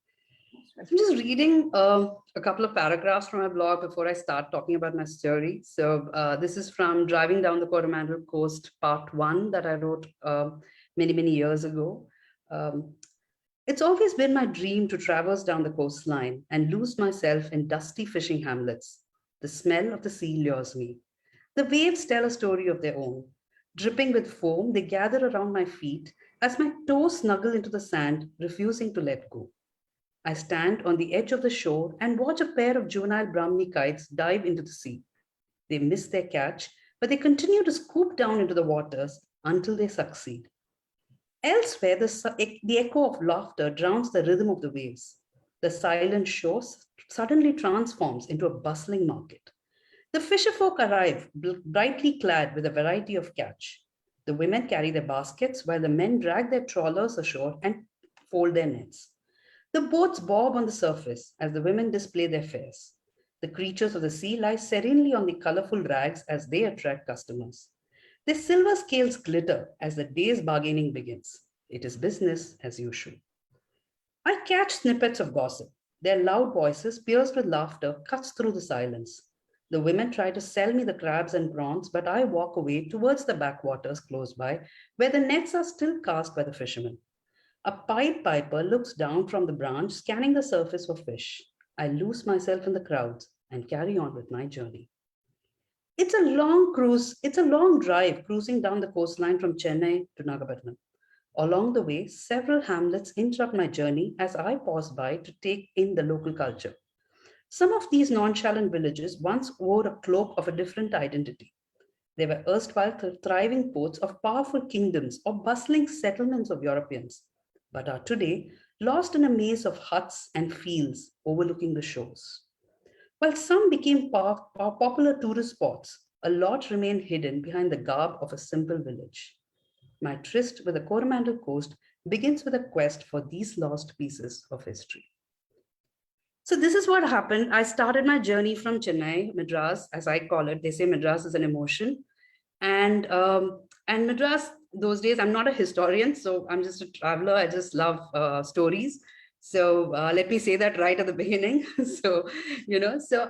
I'm just reading a couple of paragraphs from my blog before I start talking about my story. So this is from Driving Down the Coromandel Coast, Part 1, that I wrote many, many years ago. It's always been my dream to traverse down the coastline and lose myself in dusty fishing hamlets. The smell of the sea lures me. The waves tell a story of their own. Dripping with foam, they gather around my feet as my toes snuggle into the sand, refusing to let go. I stand on the edge of the shore and watch a pair of juvenile Brahmini kites dive into the sea. They miss their catch, but they continue to scoop down into the waters, until they succeed. Elsewhere, the echo of laughter drowns the rhythm of the waves. The silent shore suddenly transforms into a bustling market. The fisherfolk arrive, brightly clad with a variety of catch. The women carry their baskets while the men drag their trawlers ashore and fold their nets. The boats bob on the surface as the women display their fares. The creatures of the sea lie serenely on the colorful rags as they attract customers. Their silver scales glitter as the day's bargaining begins. It is business as usual. I catch snippets of gossip. Their loud voices, pierced with laughter, cuts through the silence. The women try to sell me the crabs and prawns, but I walk away towards the backwaters close by, where the nets are still cast by the fishermen. A Pied Piper looks down from the branch, scanning the surface for fish. I lose myself in the crowds and carry on with my journey. It's a long drive cruising down the coastline from Chennai to Nagapattinam. Along the way, several hamlets interrupt my journey as I pause by to take in the local culture. Some of these nonchalant villages once wore a cloak of a different identity. They were erstwhile thriving ports of powerful kingdoms or bustling settlements of Europeans, but are today lost in a maze of huts and fields overlooking the shores. While some became popular tourist spots, a lot remained hidden behind the garb of a simple village. My tryst with the Coromandel coast begins with a quest for these lost pieces of history. So this is what happened. I started my journey from Chennai, Madras, as I call it. They say Madras is an emotion. And Madras, those days, I'm not a historian, so I'm just a traveler. I just love stories. So let me say that right at the beginning. So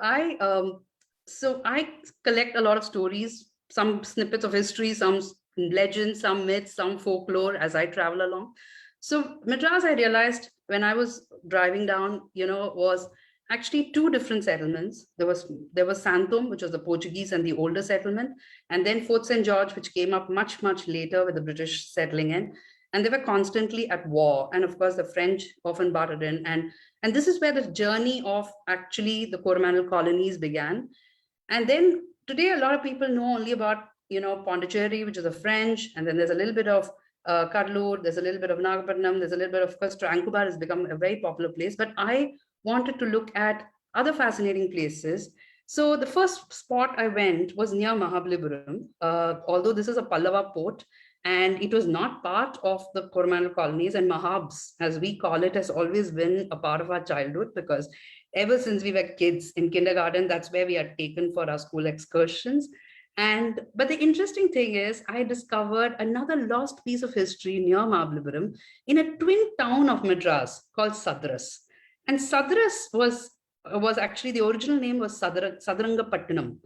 I collect a lot of stories, some snippets of history, some legends, some myths, some folklore as I travel along. So Madras, I realized when I was driving down, was actually two different settlements. There was Santom, which was the Portuguese and the older settlement, and then Fort St. George, which came up much, much later with the British settling in. And they were constantly at war. And of course, the French often butted in. And this is where the journey of actually the Coromandel colonies began. And then today, a lot of people know only about, Pondicherry, which is the French, and then there's a little bit of Kadalur, there's a little bit of Nagapattinam, there's a little bit of course, Tranquebar has become a very popular place, but I wanted to look at other fascinating places. So the first spot I went was near Mahabalipuram, although this is a Pallava port, and it was not part of the Coromandel colonies, and Mahabs, as we call it, has always been a part of our childhood because ever since we were kids in kindergarten, that's where we are taken for our school excursions. But the interesting thing is I discovered another lost piece of history near Mahabalipuram in a twin town of Madras called Sadras. And Sadras was actually, the original name was Sadarangapattinam.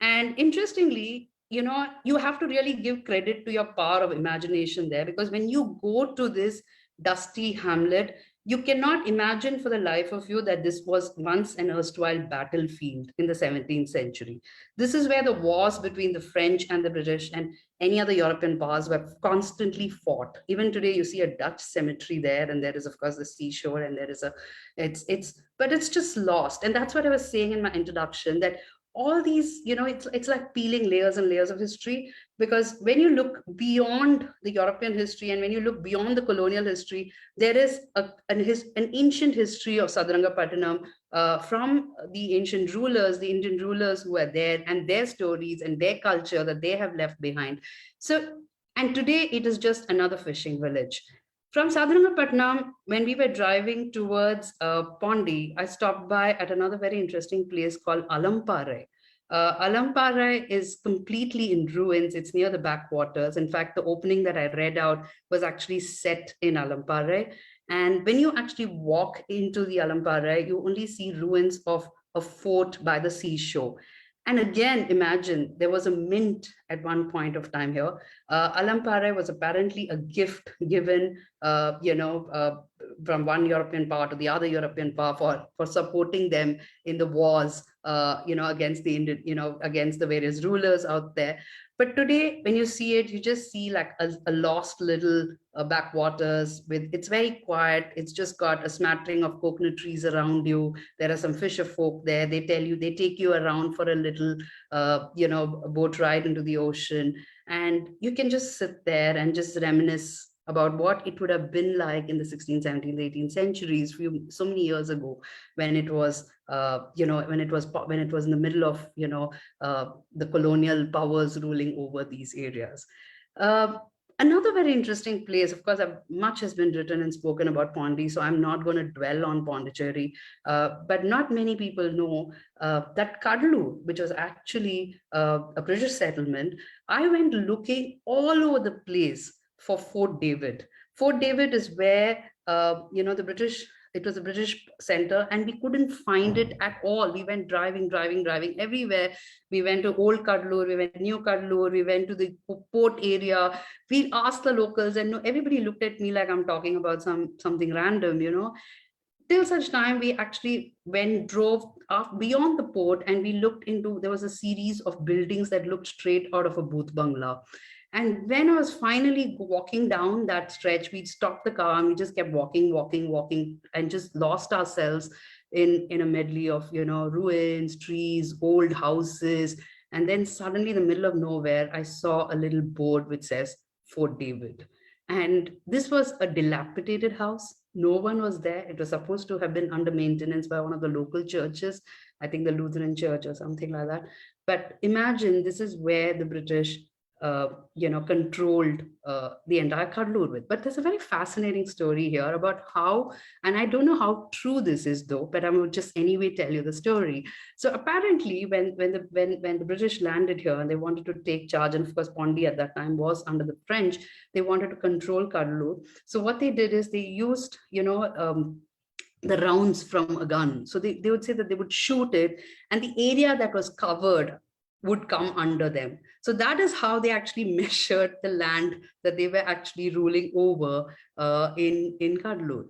And interestingly, you have to really give credit to your power of imagination there, because when you go to this dusty hamlet, you cannot imagine for the life of you that this was once an erstwhile battlefield in the 17th century. This is where the wars between the French and the British and any other European powers were constantly fought. Even today, you see a Dutch cemetery there, and there is, of course, the seashore, and there is but it's just lost. And that's what I was saying in my introduction, that all these, it's like peeling layers and layers of history, because when you look beyond the European history and when you look beyond the colonial history, there is an ancient history of Sadarangapattinam from the ancient rulers, the Indian rulers who were there, and their stories and their culture that they have left behind. So, and today it is just another fishing village. From Sadarangapattinam, when we were driving towards Pondi, I stopped by at another very interesting place called Alampare. Alampare is completely in ruins. It's near the backwaters. In fact, the opening that I read out was actually set in Alampare. And when you actually walk into the Alampare, you only see ruins of a fort by the seashore. And again, imagine there was a mint at one point of time here. Alampare was apparently a gift given, from one European power to the other European power for supporting them in the wars, against the Indian, against the various rulers out there. But today, when you see it, you just see like a lost little backwaters it's very quiet. It's just got a smattering of coconut trees around you. There are some fisher folk there. They take you around for a little, boat ride into the ocean. And you can just sit there and just reminisce about what it would have been like in the 16th, 17th, 18th centuries, so many years ago, when it was, when it was in the middle of, the colonial powers ruling over these areas. Another very interesting place, of course, much has been written and spoken about Pondi, so I'm not going to dwell on Pondicherry, but not many people know that Cuddalore, which was actually a British settlement. I went looking all over the place for Fort David. Fort David is where, it was a British center, and we couldn't find it at all. We went driving everywhere. We went to Old Cuddalore, we went to New Cuddalore, we went to the port area. We asked the locals, and everybody looked at me like I'm talking about something random, till such time we actually drove beyond the port, and we looked into, there was a series of buildings that looked straight out of a booth bungalow. And when I was finally walking down that stretch, we stopped the car and we just kept walking, and just lost ourselves in a medley of, ruins, trees, old houses. And then suddenly in the middle of nowhere, I saw a little board which says Fort David. And this was a dilapidated house. No one was there. It was supposed to have been under maintenance by one of the local churches, I think the Lutheran church or something like that. But imagine, this is where the British controlled the entire Cuddalore with. But there's a very fascinating story here about how, and I don't know how true this is though, but I will just anyway tell you the story. So apparently when the British landed here and they wanted to take charge, and of course Pondi at that time was under the French, they wanted to control Cuddalore. So what they did is they used, the rounds from a gun. So they would say that they would shoot it, and the area that was covered would come under them. So that is how they actually measured the land that they were actually ruling over in Cuddalore.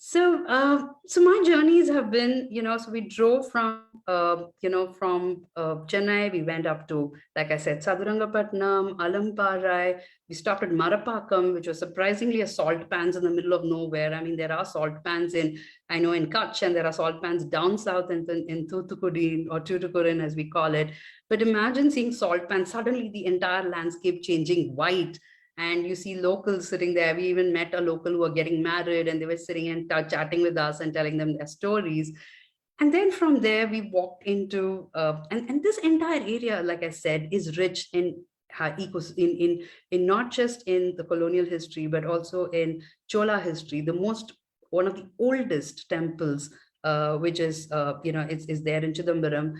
So, so my journeys have been, so we drove from, from Chennai, we went up to, like I said, Sadurangapatnam, Alampare. We stopped at Marapakam, which was surprisingly a salt pans in the middle of nowhere. I mean, there are salt pans in Kutch, and there are salt pans down south in Thoothukudi, or Tuticorin as we call it. But imagine seeing salt pans, suddenly the entire landscape changing white. And you see locals sitting there. We even met a local who were getting married, and they were sitting and chatting with us and telling them their stories. And then from there, we walked into, and this entire area, like I said, is rich in not just in the colonial history, but also in Chola history. One of the oldest temples, which is, is there in Chidambaram.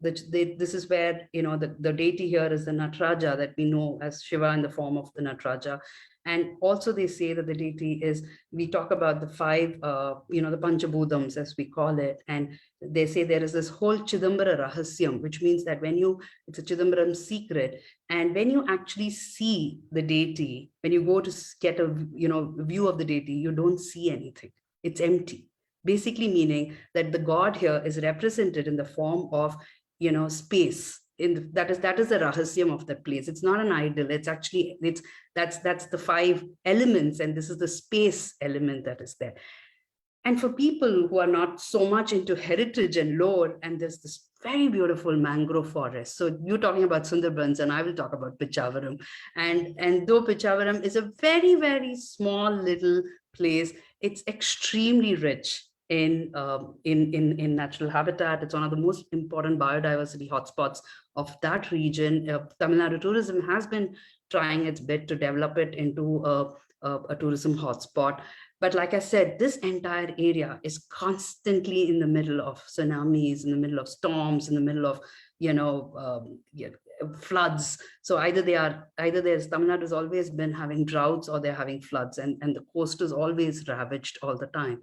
This is where, the deity here is the Nataraja that we know as Shiva in the form of the Nataraja. And also they say that the deity is, we talk about the five, the Panchabhutams as we call it. And they say there is this whole Chidambara Rahasyam, which means that it's a Chidambaram secret. And when you actually see the deity, when you go to get a, view of the deity, you don't see anything. It's empty. Basically meaning that the god here is represented in the form of, space. That is the rahasyam of that place. It's not an idol. It's actually, that's the five elements, and this is the space element that is there. And for people who are not so much into heritage and lore, and there's this very beautiful mangrove forest. So you're talking about Sundarbans, and I will talk about Pichavaram. And though Pichavaram is a very, very small little place, it's extremely rich in natural habitat. It's one of the most important biodiversity hotspots of that region. Tamil Nadu Tourism has been trying its bit to develop it into a tourism hotspot. But like I said, this entire area is constantly in the middle of tsunamis, in the middle of storms, in the middle of, floods. So either Tamil Nadu has always been having droughts, or they're having floods, and the coast is always ravaged all the time.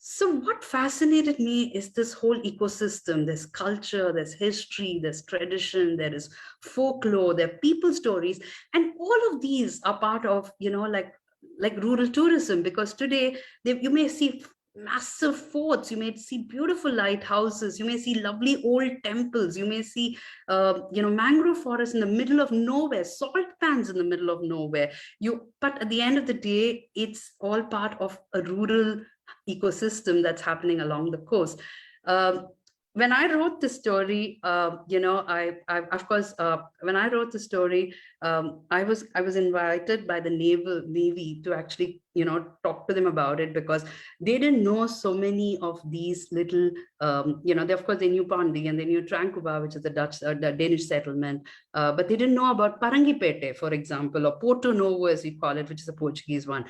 So what fascinated me is this whole ecosystem. There's culture, there's history, there's tradition, there is folklore, there are people stories, and all of these are part of, like rural tourism, because today you may see massive forts, you may see beautiful lighthouses, you may see lovely old temples, you may see mangrove forests in the middle of nowhere, salt pans in the middle of nowhere. But at the end of the day, it's all part of a rural ecosystem that's happening along the coast. When I wrote the story, when I wrote the story, I was invited by the Navy to actually, talk to them about it, because they didn't know so many of these little, they, of course, they knew Pandi and they knew Tranquebar, which is the Danish settlement, but they didn't know about Parangipete, for example, or Porto Novo, as we call it, which is a Portuguese one,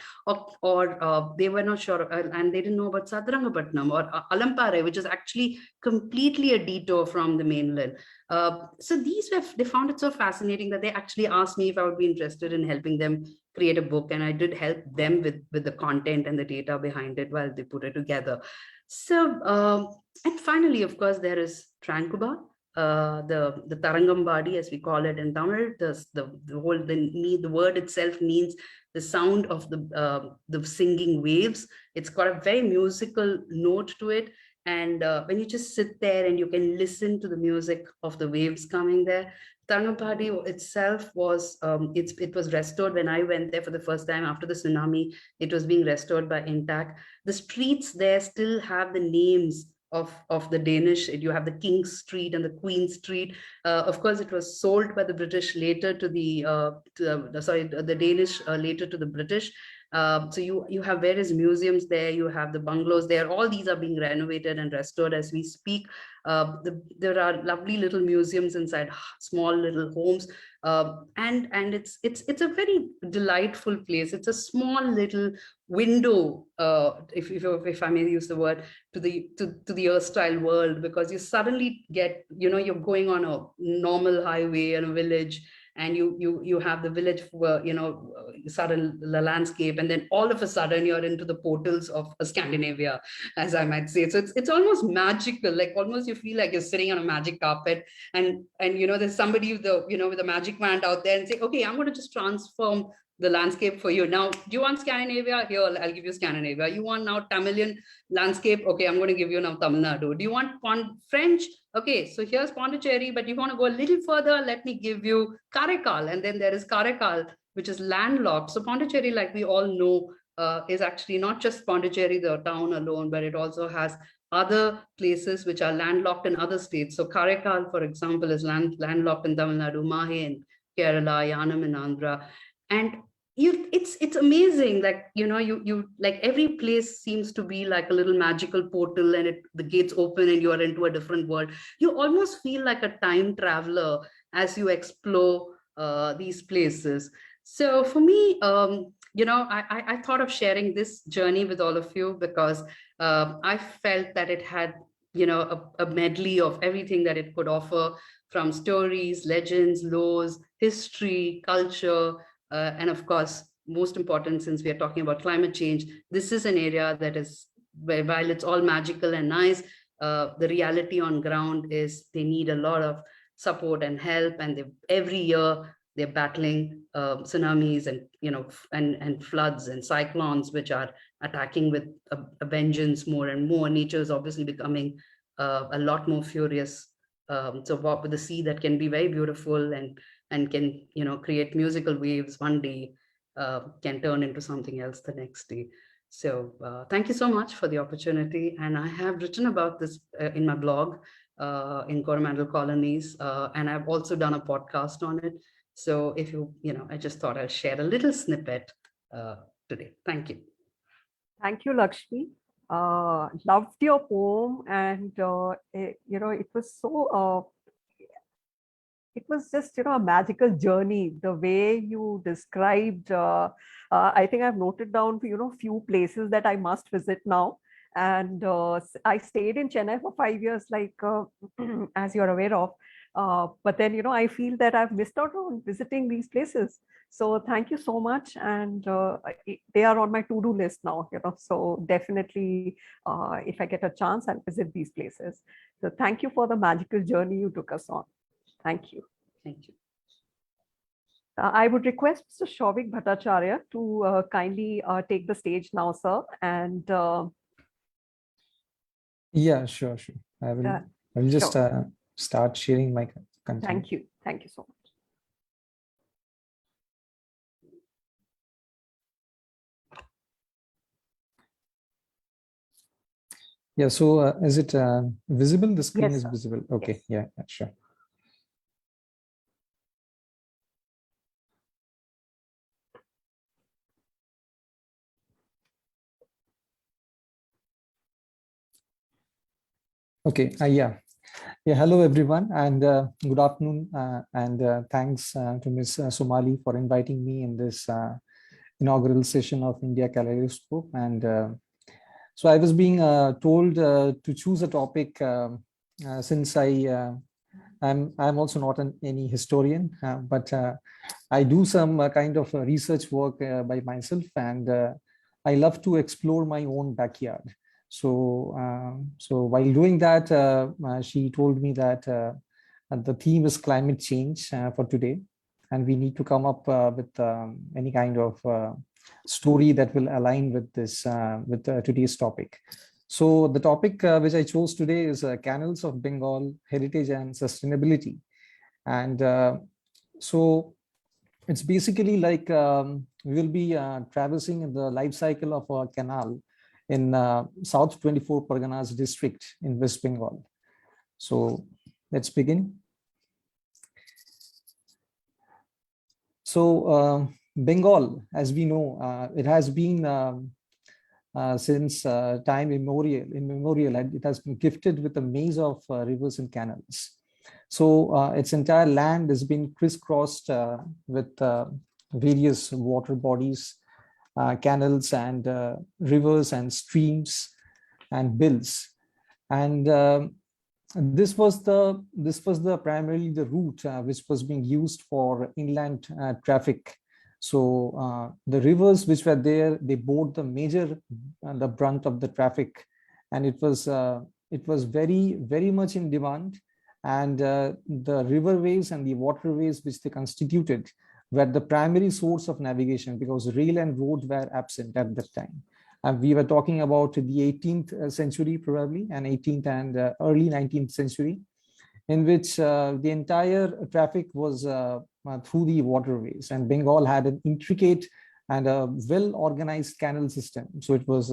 or they were not sure, and they didn't know about Sadrangapatnam or Alampare, which is actually completely a detour from the mainland. So they found it so fascinating that they actually asked me if I would be interested in helping them create a book, and I did help them with the content and the data behind it while they put it together. So, and finally, of course, there is Tranquebar, the Tarangambadi, as we call it in Tamil. The word itself means the sound of the singing waves. It's got a very musical note to it. And when you just sit there and you can listen to the music of the waves coming there, Tarangambadi itself was, it was restored when I went there for the first time after the tsunami. It was being restored by INTAC. The streets there still have the names of the Danish. You have the King's Street and the Queen Street. Of course, it was sold by the British later to the Danish later to the British. So you have various museums there, you have the bungalows there, all these are being renovated and restored as we speak. There are lovely little museums inside small little homes, and it's a very delightful place. It's a small little window, if I may use the word, to the erstwhile world, because you suddenly get, you're going on a normal highway in a village, and you have the village, sudden the landscape, and then all of a sudden you're into the portals of Scandinavia, as I might say. So it's almost magical, like almost you feel like you're sitting on a magic carpet, and there's somebody with a magic wand out there and say, okay, I'm going to just transform the landscape for you. Now, do you want Scandinavia? Here, I'll give you Scandinavia. You want now Tamilian landscape? Okay, I'm going to give you now Tamil Nadu. Do you want French? Okay, so here's Pondicherry, but you want to go a little further? Let me give you Karaikal. And then there is Karaikal, which is landlocked. So Pondicherry, like we all know, is actually not just Pondicherry, the town alone, but it also has other places which are landlocked in other states. So Karaikal, for example, is landlocked in Tamil Nadu, Mahe in Kerala, Yanam in Andhra. And it's amazing, like you like every place seems to be like a little magical portal, and the gates open and you are into a different world. You almost feel like a time traveler as you explore these places. So for me, I thought of sharing this journey with all of you because I felt that it had a medley of everything that it could offer, from stories, legends, laws, history, culture. And of course, most important, since we are talking about climate change, this is an area that is, while it's all magical and nice, the reality on ground is they need a lot of support and help. And every year they're battling tsunamis and floods and cyclones, which are attacking with a vengeance more and more. Nature is obviously becoming a lot more furious. So what with the sea that can be very beautiful and can create musical waves one day, can turn into something else the next day. So thank you so much for the opportunity. And I have written about this in my blog, in Coromandel Colonies, and I've also done a podcast on it. So if I just thought I'll share a little snippet today. Thank you. Thank you, Lakshmi. Loved your poem, and it was so. It was just a magical journey. The way you described. I think I've noted down few places that I must visit now. And I stayed in Chennai for 5 years, like as you're aware of. But then I feel that I've missed out on visiting these places. So thank you so much, and they are on my to-do list now. So definitely, if I get a chance, I'll visit these places. So thank you for the magical journey you took us on. Thank you. Thank you. I would request Mr. Shawwik Bhattacharya to kindly take the stage now, sir. And yeah, sure. I will just sure. Start sharing my content. Thank you so much. Yeah, so is it visible? The screen Yes, is sir. visible. Okay, Yes. yeah, sure. Okay, yeah. Hello, everyone, and good afternoon, and thanks to Ms. Somali for inviting me in this inaugural session of India Kaleidoscope. And so I was being told to choose a topic since I'm also not any historian, but I do some kind of research work by myself, and I love to explore my own backyard. So while doing that, she told me that the theme is climate change for today, and we need to come up with any kind of story that will align with this with today's topic. So the topic which I chose today is Canals of Bengal, Heritage and Sustainability. And so it's basically like we will be traversing the life cycle of a canal in South 24 Parganas district in West Bengal. So let's begin. So Bengal, as we know, it has been since time immemorial, and it has been gifted with a maze of rivers and canals. So its entire land has been crisscrossed with various water bodies, canals and rivers and streams and bills. And this was the primarily the route which was being used for inland traffic. So the rivers which were there, they bore the major the brunt of the traffic, and it was very much in demand. And the riverways and the waterways which they constituted were the primary source of navigation, because rail and road were absent at that time. And we were talking about the 18th century probably, and 18th and early 19th century, in which the entire traffic was through the waterways, and Bengal had an intricate and a well-organized canal system. So it was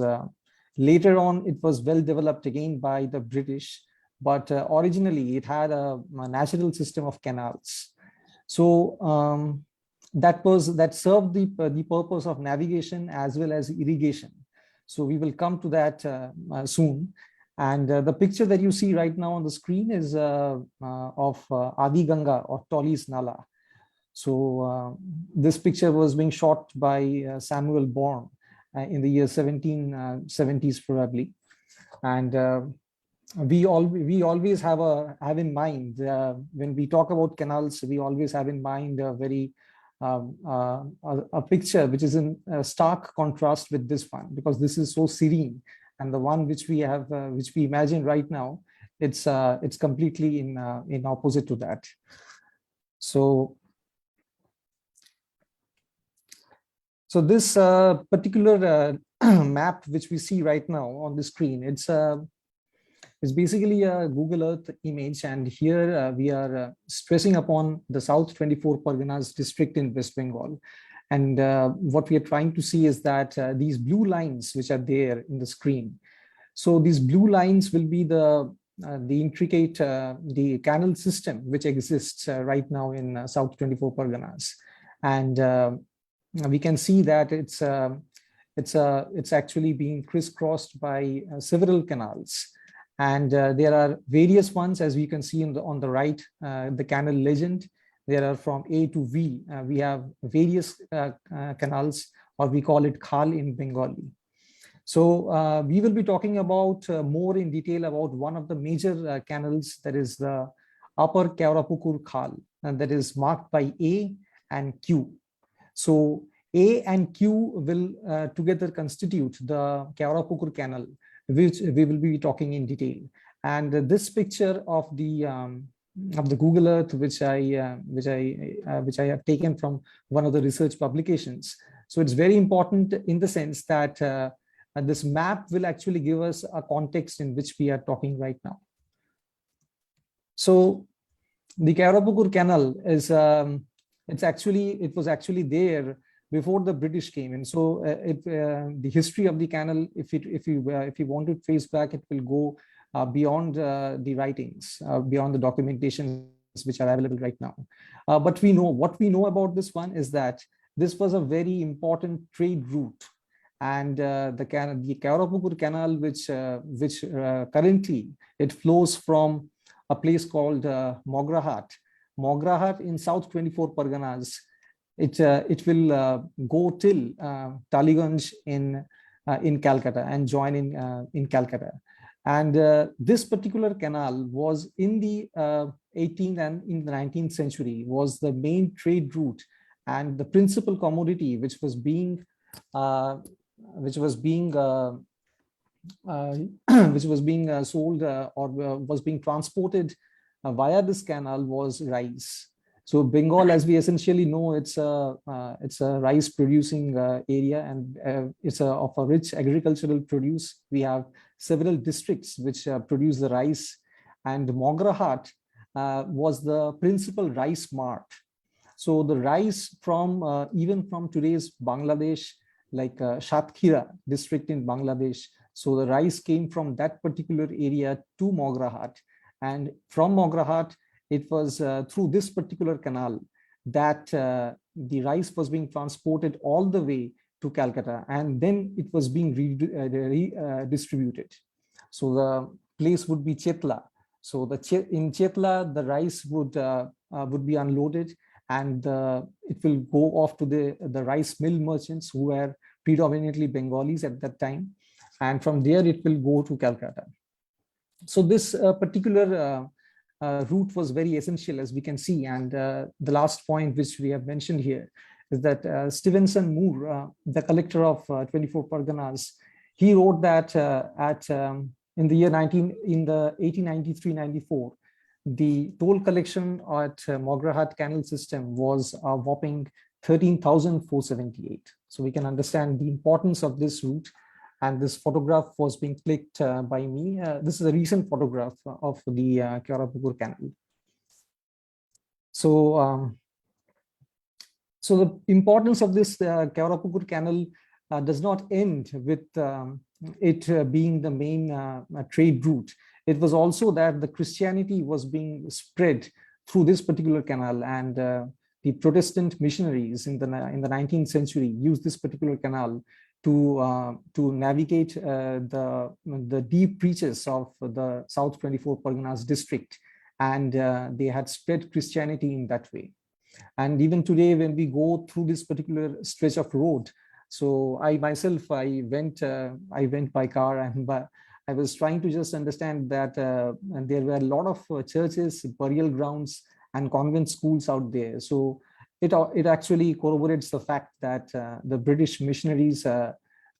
later on, it was well developed again by the British, but originally it had a natural system of canals. So that served the purpose of navigation as well as irrigation. So we will come to that soon. And the picture that you see right now on the screen is of Adi Ganga, or Tolly's Nala. So this picture was being shot by Samuel Bourne in the year 1770s probably. And we always have in mind when we talk about canals, we always have in mind a very a picture which is in stark contrast with this one, because this is so serene, and the one which we have which we imagine right now, it's completely in opposite to that. So this particular map which we see right now on the screen, it's basically a Google Earth image, and here we are stressing upon the South 24 Parganas district in West Bengal. And what we are trying to see is that these blue lines which are there in the screen, so these blue lines will be the intricate the canal system which exists right now in South 24 Parganas. And we can see that it's actually being crisscrossed by several canals. And there are various ones, as we can see on the right, the canal legend. There are from A to V. We have various canals, or we call it khal in Bengali. So we will be talking about more in detail about one of the major canals, that is the Upper Kaurapukur Khal, and that is marked by A and Q. So A and Q will together constitute the Kaurapukur Canal, which we will be talking in detail. And this picture of the Google Earth, which I have taken from one of the research publications. So it's very important in the sense that this map will actually give us a context in which we are talking right now. So the Kaurapukur Canal is it was actually there before the British came in. So the history of the canal, if you want to trace back, it will go beyond the writings, beyond the documentation which are available right now. But what we know about this one is that this was a very important trade route, And the Kaurapukur Canal, which currently it flows from a place called Mograhat. Mograhat in South 24 Parganas. It will go till Taliganj in Calcutta and join in Calcutta. And this particular canal was in the 18th and in the 19th century was the main trade route and the principal commodity which was being sold or was being transported via this canal was rice. So Bengal, as we essentially know, it's a rice producing area, and it's of a rich agricultural produce. We have several districts which produce the rice, and Mograhat was the principal rice mart. So the rice from even from today's Bangladesh, like Satkhira district in Bangladesh. So the rice came from that particular area to Mograhat, and from Mograhat, it was through this particular canal that the rice was being transported all the way to Calcutta, and then it was being redistributed. So the place would be Chetla. So in Chetla, the rice would be unloaded, and it will go off to the rice mill merchants who were predominantly Bengalis at that time. And from there, it will go to Calcutta. So this particular route was very essential, as we can see. And the last point which we have mentioned here is that Stevenson Moore, the collector of 24 Parganas, he wrote that in the year 1893-94, the toll collection at Mograhat Canal System was a whopping 13,478. So we can understand the importance of this route. And this photograph was being clicked by me. This is a recent photograph of the Kaurapukur Canal. So, so the importance of this Kaurapukur Canal does not end with it being the main trade route. It was also that the Christianity was being spread through this particular canal, and the Protestant missionaries in the 19th century used this particular canal to navigate the deep reaches of the South 24 Parganas district, and they had spread Christianity in that way. And even today, when we go through this particular stretch of road, so I myself, I went by car, and I was trying to just understand that there were a lot of churches, burial grounds, and convent schools out there. So it actually corroborates the fact that the British missionaries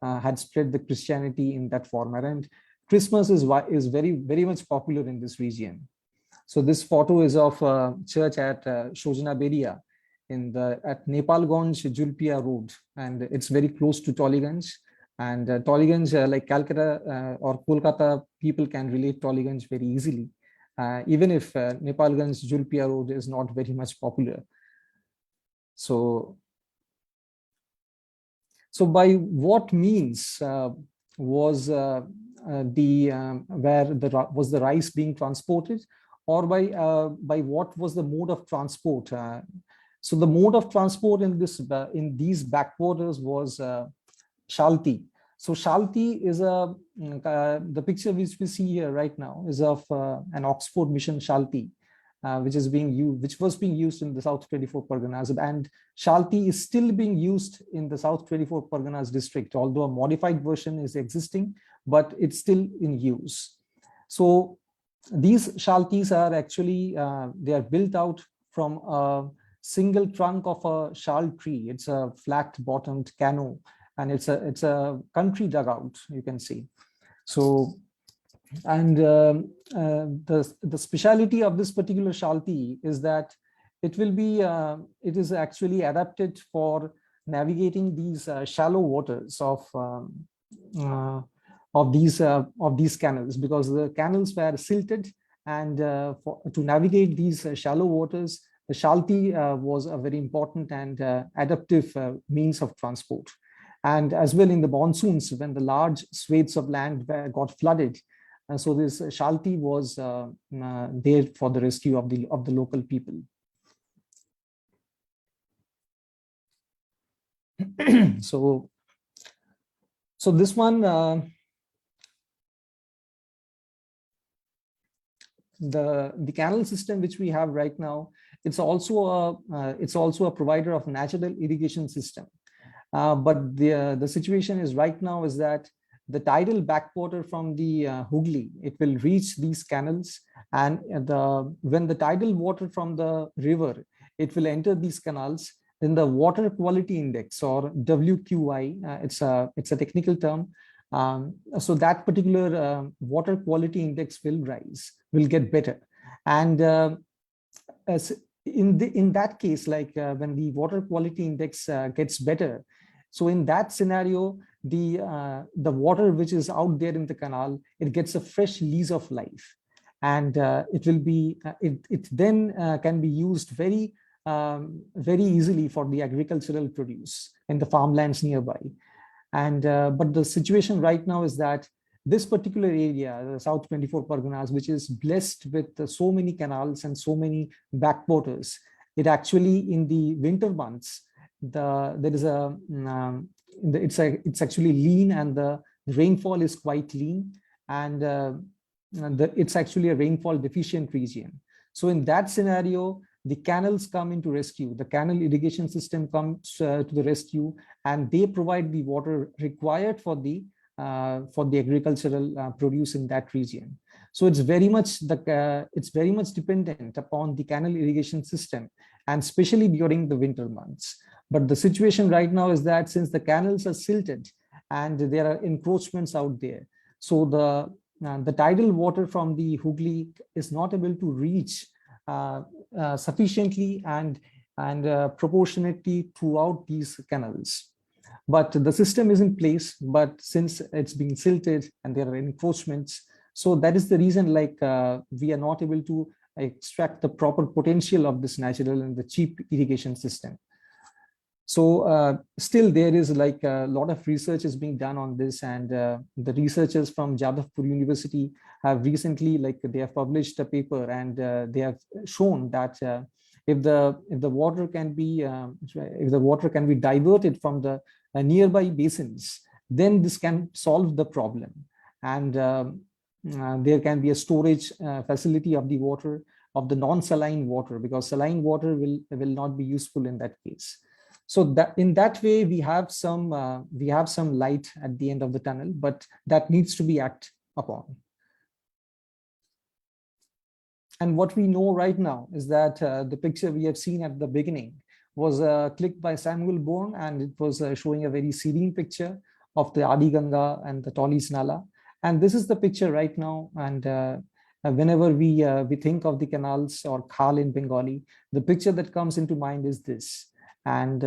had spread the Christianity in that format. And Christmas is very, very much popular in this region. So this photo is of a church at Shojana Beria at Nepalganj Julpia Road, and it's very close to Toliganj. And Toliganj, like Calcutta or Kolkata, people can relate Toliganj very easily, even if Nepalganj Julpia Road is not very much popular. So by what means was the rice being transported, or by what was the mode of transport? So the mode of transport in these backwaters was Shalti. So Shalti is the picture which we see here right now is of an Oxford mission Shalti, which was being used in the South 24 Parganas, and Shalti is still being used in the South 24 Parganas district, although a modified version is existing, but it's still in use. So these Shaltis are actually they are built out from a single trunk of a shal tree. It's a flat-bottomed canoe, and it's a country dugout, you can see. So, and the speciality of this particular Shalti is that it is actually adapted for navigating these shallow waters of these canals, because the canals were silted, and to navigate these shallow waters, the Shalti was a very important and adaptive means of transport. And as well in the monsoons, when the large swathes of land got flooded, and so this Shalti was there for the rescue of the local people. So So this one, the canal system which we have right now, it's also a provider of natural irrigation system. But the situation is right now is that the tidal backwater from the Hooghly, it will reach these canals, and when the tidal water from the river, it will enter these canals, then the water quality index, or WQI, it's a technical term. So that particular water quality index will rise, will get better. And in that case, like when the water quality index gets better, so in that scenario, the water which is out there in the canal, it gets a fresh lease of life, and it will be it then can be used very easily for the agricultural produce in the farmlands nearby. And but the situation right now is that this particular area, the South 24 Parganas, which is blessed with so many canals and so many backwaters, it actually in the winter months, there is it's actually lean, and the rainfall is quite lean, and it's actually a rainfall deficient region. So in that scenario, the canals come into rescue. The canal irrigation system comes to the rescue, and they provide the water required for the agricultural produce in that region. So it's very much dependent upon the canal irrigation system, and especially during the winter months. But the situation right now is that since the canals are silted and there are encroachments out there, so the tidal water from the Hooghly is not able to reach sufficiently and proportionately throughout these canals. But the system is in place, but since it's being silted and there are encroachments, so that is the reason, like we are not able to extract the proper potential of this natural and the cheap irrigation system. So still there is like a lot of research is being done on this, and the researchers from Jadavpur University have recently, like they have published a paper, and they have shown that if the water can be diverted from the nearby basins, then this can solve the problem, and there can be a storage facility of the water, of the non-saline water, because saline water will not be useful in that case. So that in that way we have some light at the end of the tunnel, but that needs to be acted upon. And what we know right now is that the picture we have seen at the beginning was clicked by Samuel Bourne, and it was showing a very serene picture of the Adi Ganga and the Tolis Nala. And this is the picture right now. And whenever we think of the canals or khal in Bengali, the picture that comes into mind is this. And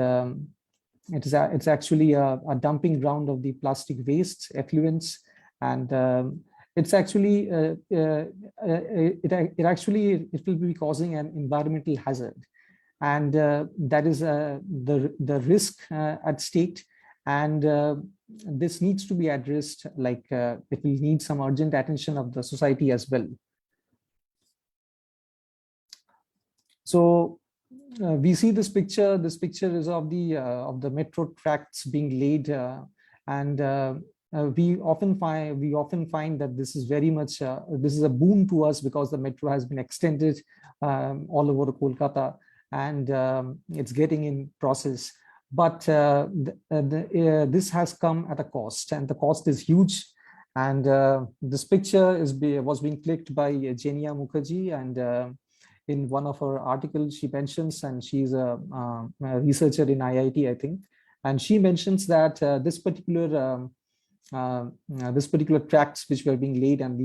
it's actually a dumping ground of the plastic wastes, effluents, and it's actually it will be causing an environmental hazard, and that is the risk at stake, and this needs to be addressed. Like it will need some urgent attention of the society as well. So we see this picture. This picture is of the metro tracks being laid, and we often find that this is very much this is a boon to us, because the metro has been extended all over Kolkata, and it's getting in process. But this has come at a cost, and the cost is huge. And this picture was being clicked by Jenia Mukherjee, and in one of her articles she mentions, and she's a researcher in IIT, I think, and she mentions that this particular tracks which were being laid, and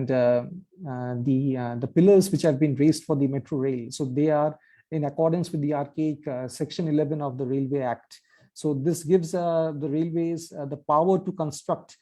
the pillars which have been raised for the metro rail, so they are in accordance with the archaic section 11 of the Railway Act. So this gives the railways the power to construct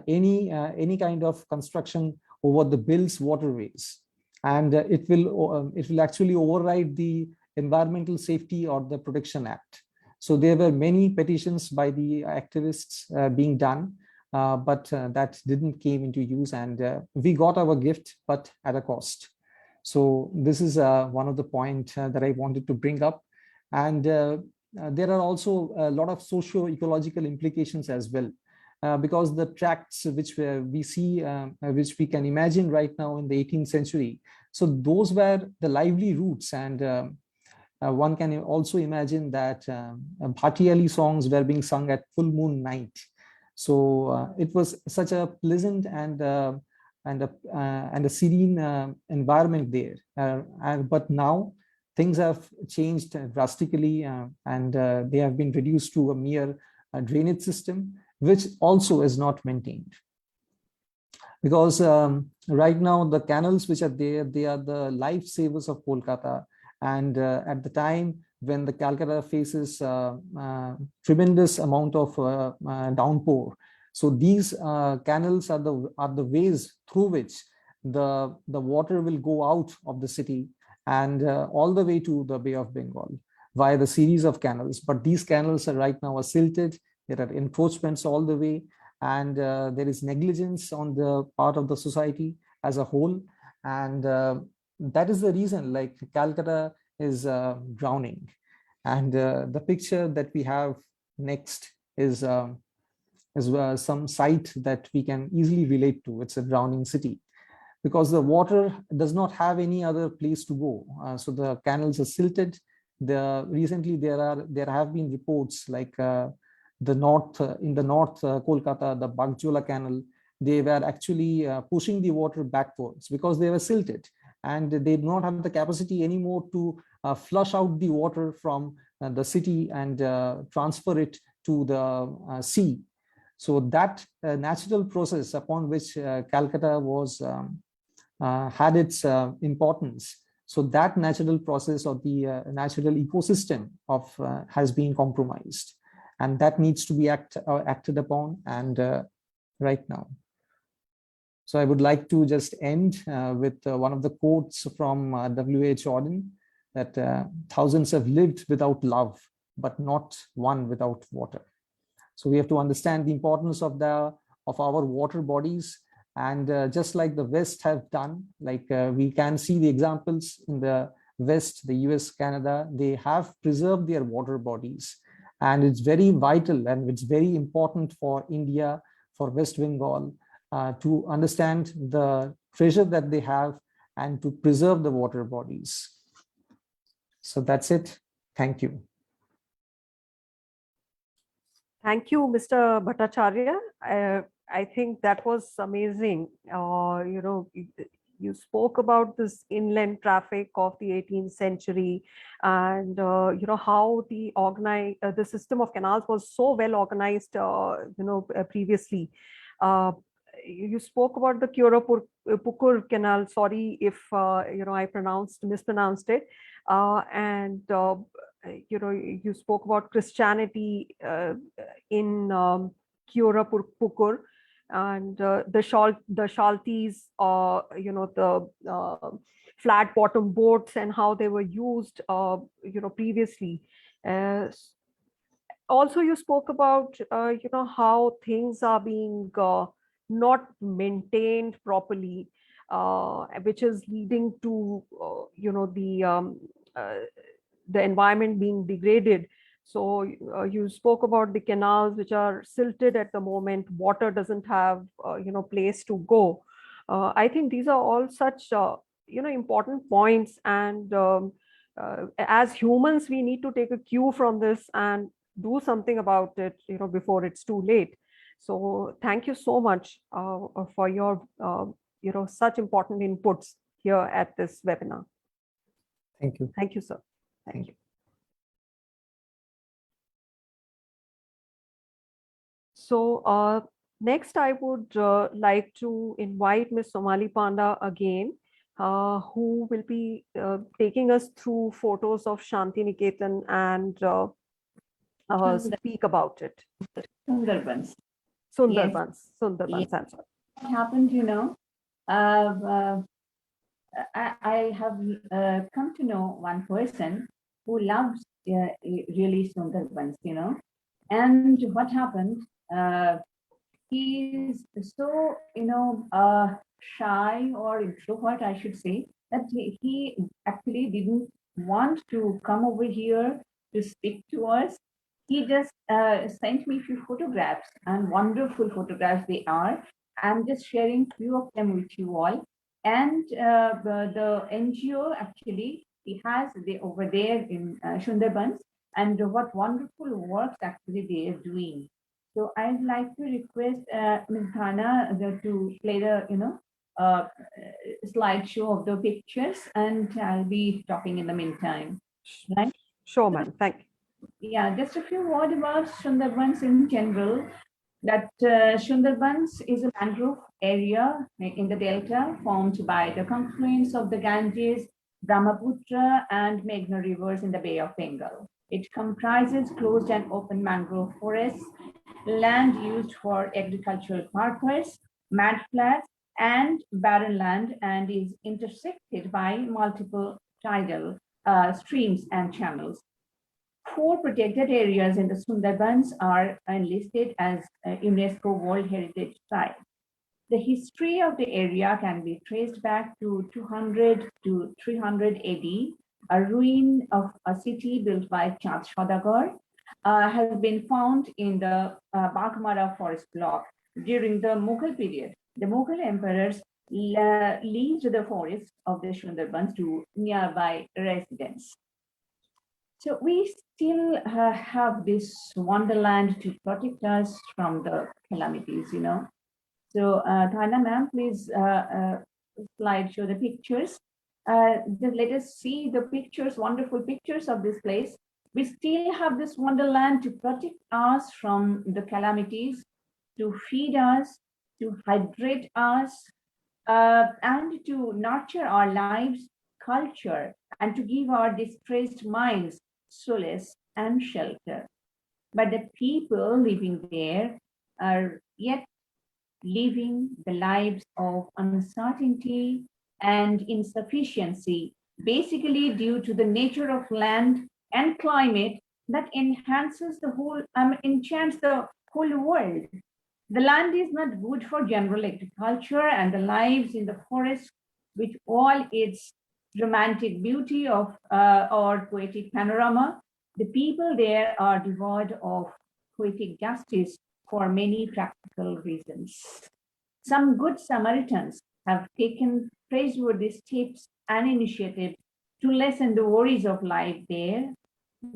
any kind of construction over the Bill's waterways, and it will actually override the Environmental Safety or the Protection Act. So there were many petitions by the activists being done, but that didn't came into use, and we got our gift, but at a cost. So this is one of the points that I wanted to bring up. And there are also a lot of socio-ecological implications as well, because the tracts which we see, which we can imagine right now in the 18th century, so those were the lively roots, and one can also imagine that Bhatiali songs were being sung at full moon night. So it was such a pleasant and a serene environment there. But now things have changed drastically, and they have been reduced to a mere drainage system, which also is not maintained. Because right now the canals which are there, they are the lifesavers of Kolkata. And at the time when the Calcutta faces tremendous amount of downpour, so these canals are the ways through which the water will go out of the city and all the way to the Bay of Bengal via the series of canals. But these canals are right now silted. There are encroachments all the way, and there is negligence on the part of the society as a whole. And that is the reason, like, Calcutta is drowning. And the picture that we have next is some site that we can easily relate to. It's a drowning city, because the water does not have any other place to go. So the canals are silted. Recently there have been reports like in the north Kolkata, the Bagjola canal, they were actually pushing the water backwards because they were silted, and they do not have the capacity anymore to flush out the water from the city and transfer it to the sea. So that natural process upon which Calcutta was had its importance. So that natural process of the natural ecosystem of has been compromised, and that needs to be acted upon, and right now. So I would like to just end with one of the quotes from W.H. Auden, that thousands have lived without love, but not one without water. So we have to understand the importance of our water bodies. And just like the West have done, like we can see the examples in the West, the US, Canada, they have preserved their water bodies. And it's very vital, and it's very important for India, for West Bengal, to understand the treasure that they have and to preserve the water bodies. So that's it. Thank you. Thank you, Mr. Bhattacharya. I think that was amazing. You spoke about this inland traffic of the 18th century, and how the system of canals was so well organized, previously. You spoke about the Pukur Canal. Sorry if I mispronounced it, and you spoke about Christianity in Pukur, and the Shaltis, the flat bottom boats and how they were used, previously. Also, you spoke about how things are being not maintained properly, which is leading to the environment being degraded. So you spoke about the canals which are silted at the moment. Water doesn't have place to go. I think these are all such important points, and as humans we need to take a cue from this and do something about it before it's too late. So thank you so much for your such important inputs here at this webinar. Thank you. Thank you, sir. Thank you. So next I would like to invite Ms. Somali Panda again, who will be taking us through photos of Shanti Niketan and speak about it. Sundarbans. Sundarbans. Yes. Sundarbans. Yes. I'm sorry. What happened, I have come to know one person who loves really Sundarbans, and what happened, he is so, shy or introvert, I should say, that he actually didn't want to come over here to speak to us. He just sent me a few photographs, and wonderful photographs they are. I'm just sharing few of them with you all. And the NGO actually, he has over there in Sundarbans, and what wonderful works actually they are doing. So I'd like to request Ms. Dhana to play the slideshow of the pictures, and I'll be talking in the meantime. Right? Sure, ma'am. Thank you. Yeah, just a few words about Sundarbans in general. That Sundarbans is a mangrove area in the delta formed by the confluence of the Ganges, Brahmaputra, and Meghna rivers in the Bay of Bengal. It comprises closed and open mangrove forests, land used for agricultural purpose, mudflats, and barren land, and is intersected by multiple tidal streams and channels. 4 protected areas in the Sundarbans are listed as UNESCO World Heritage Sites. The history of the area can be traced back to 200 to 300 AD. A ruin of a city built by Chand Saudagar has been found in the Baghmara forest block. During the Mughal period, the Mughal emperors leased the forests of the Sundarbans to nearby residents. So we still have this wonderland to protect us from the calamities, you know. So Thana ma'am, please slide show the pictures. Just let us see the pictures, wonderful pictures of this place. We still have this wonderland to protect us from the calamities, to feed us, to hydrate us, and to nurture our lives, culture, and to give our distressed minds solace and shelter. But the people living there are yet living the lives of uncertainty and insufficiency, basically due to the nature of land and climate that enchants the whole world. The land is not good for general agriculture, and the lives in the forest, with all its romantic beauty of or poetic panorama, the people there are devoid of poetic justice for many practical reasons. Some good Samaritans have taken praiseworthy steps and initiatives to lessen the worries of life there.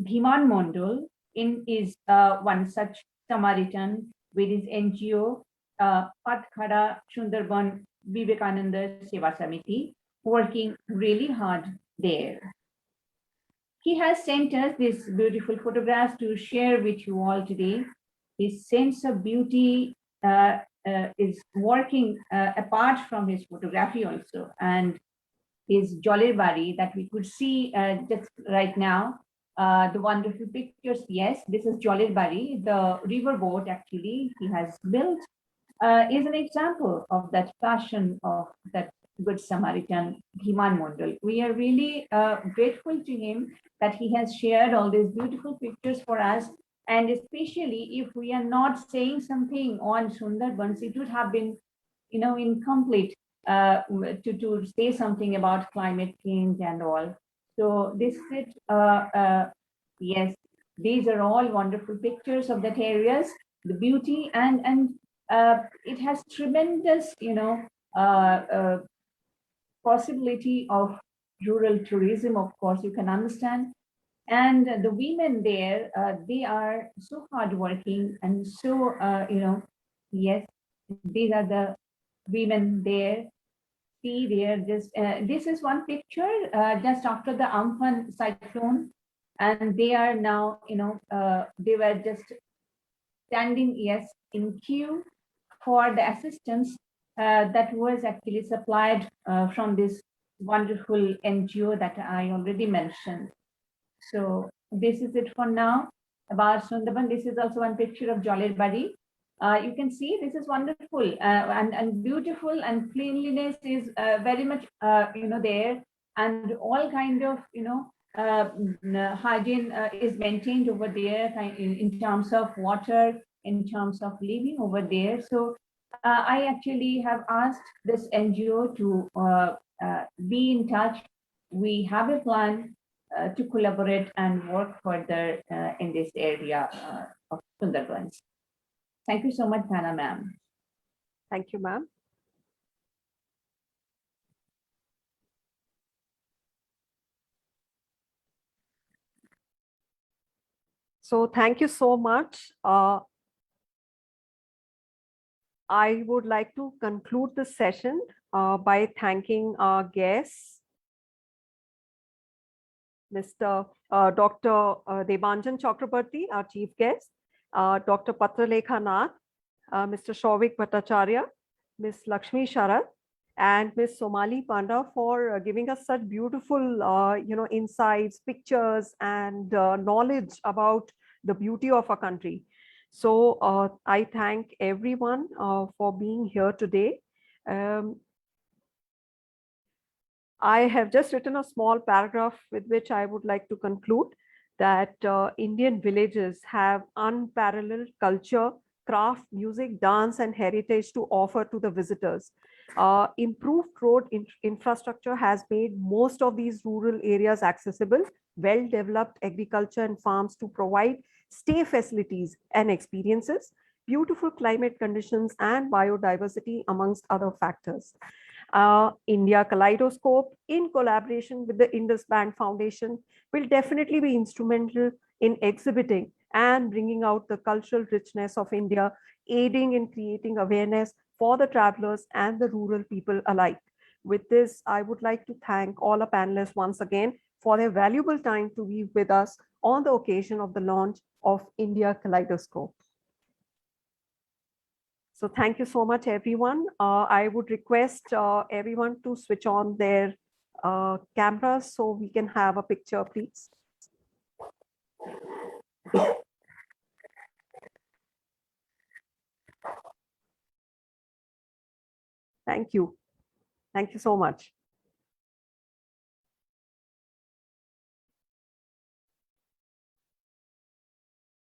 Bhiman Mondal is one such Samaritan with his NGO, Patkhara Sundarban Vivekananda Seva Samiti, working really hard there. He has sent us these beautiful photographs to share with you all today. His sense of beauty is working apart from his photography also, and his Jolibari that we could see just right now. The wonderful pictures. Yes, this is Jolibari, the riverboat actually he has built is an example of that passion of that Good Samaritan, Bhiman Mondal. We are really grateful to him that he has shared all these beautiful pictures for us. And especially if we are not saying something on Sundarbans, it would have been, incomplete to say something about climate change and all. So this is yes, these are all wonderful pictures of that areas, the beauty, and it has tremendous, possibility of rural tourism. Of course, you can understand. And the women there, they are so hardworking and so, yes, these are the women there. See there, this is one picture just after the Amphan cyclone, and they are now, they were just standing, yes, in queue for the assistance that was actually supplied from this wonderful NGO that I already mentioned. So this is it for now about Sundarban. This is also one picture of Jolibari. You can see this is wonderful and beautiful, and cleanliness is very much there, and all kind of hygiene is maintained over there in terms of water, in terms of living over there. So I actually have asked this NGO to be in touch. We have a plan to collaborate and work further in this area of Sundarbans. Thank you so much, Hannah ma'am. Thank you, ma'am. So thank you so much. I would like to conclude the session by thanking our guests, Mr. Dr. Debanjan Chakrabarti, our chief guest, Dr. Patrileka, Mr. Shawwik Bhattacharya, Ms. Lakshmi Sharad, and Ms. Somali Panda for giving us such beautiful, insights, pictures, and knowledge about the beauty of our country. So I thank everyone for being here today. I have just written a small paragraph with which I would like to conclude that Indian villages have unparalleled culture, craft, music, dance, and heritage to offer to the visitors. Improved road infrastructure has made most of these rural areas accessible, well-developed agriculture and farms to provide stay facilities and experiences, beautiful climate conditions, and biodiversity, amongst other factors. India Kaleidoscope, in collaboration with the Indus Band Foundation, will definitely be instrumental in exhibiting and bringing out the cultural richness of India, aiding in creating awareness for the travelers and the rural people alike. With this, I would like to thank all our panelists once again for their valuable time to be with us on the occasion of the launch of India Kaleidoscope. So thank you so much, everyone. I would request everyone to switch on their cameras so we can have a picture, please. Thank you. Thank you so much.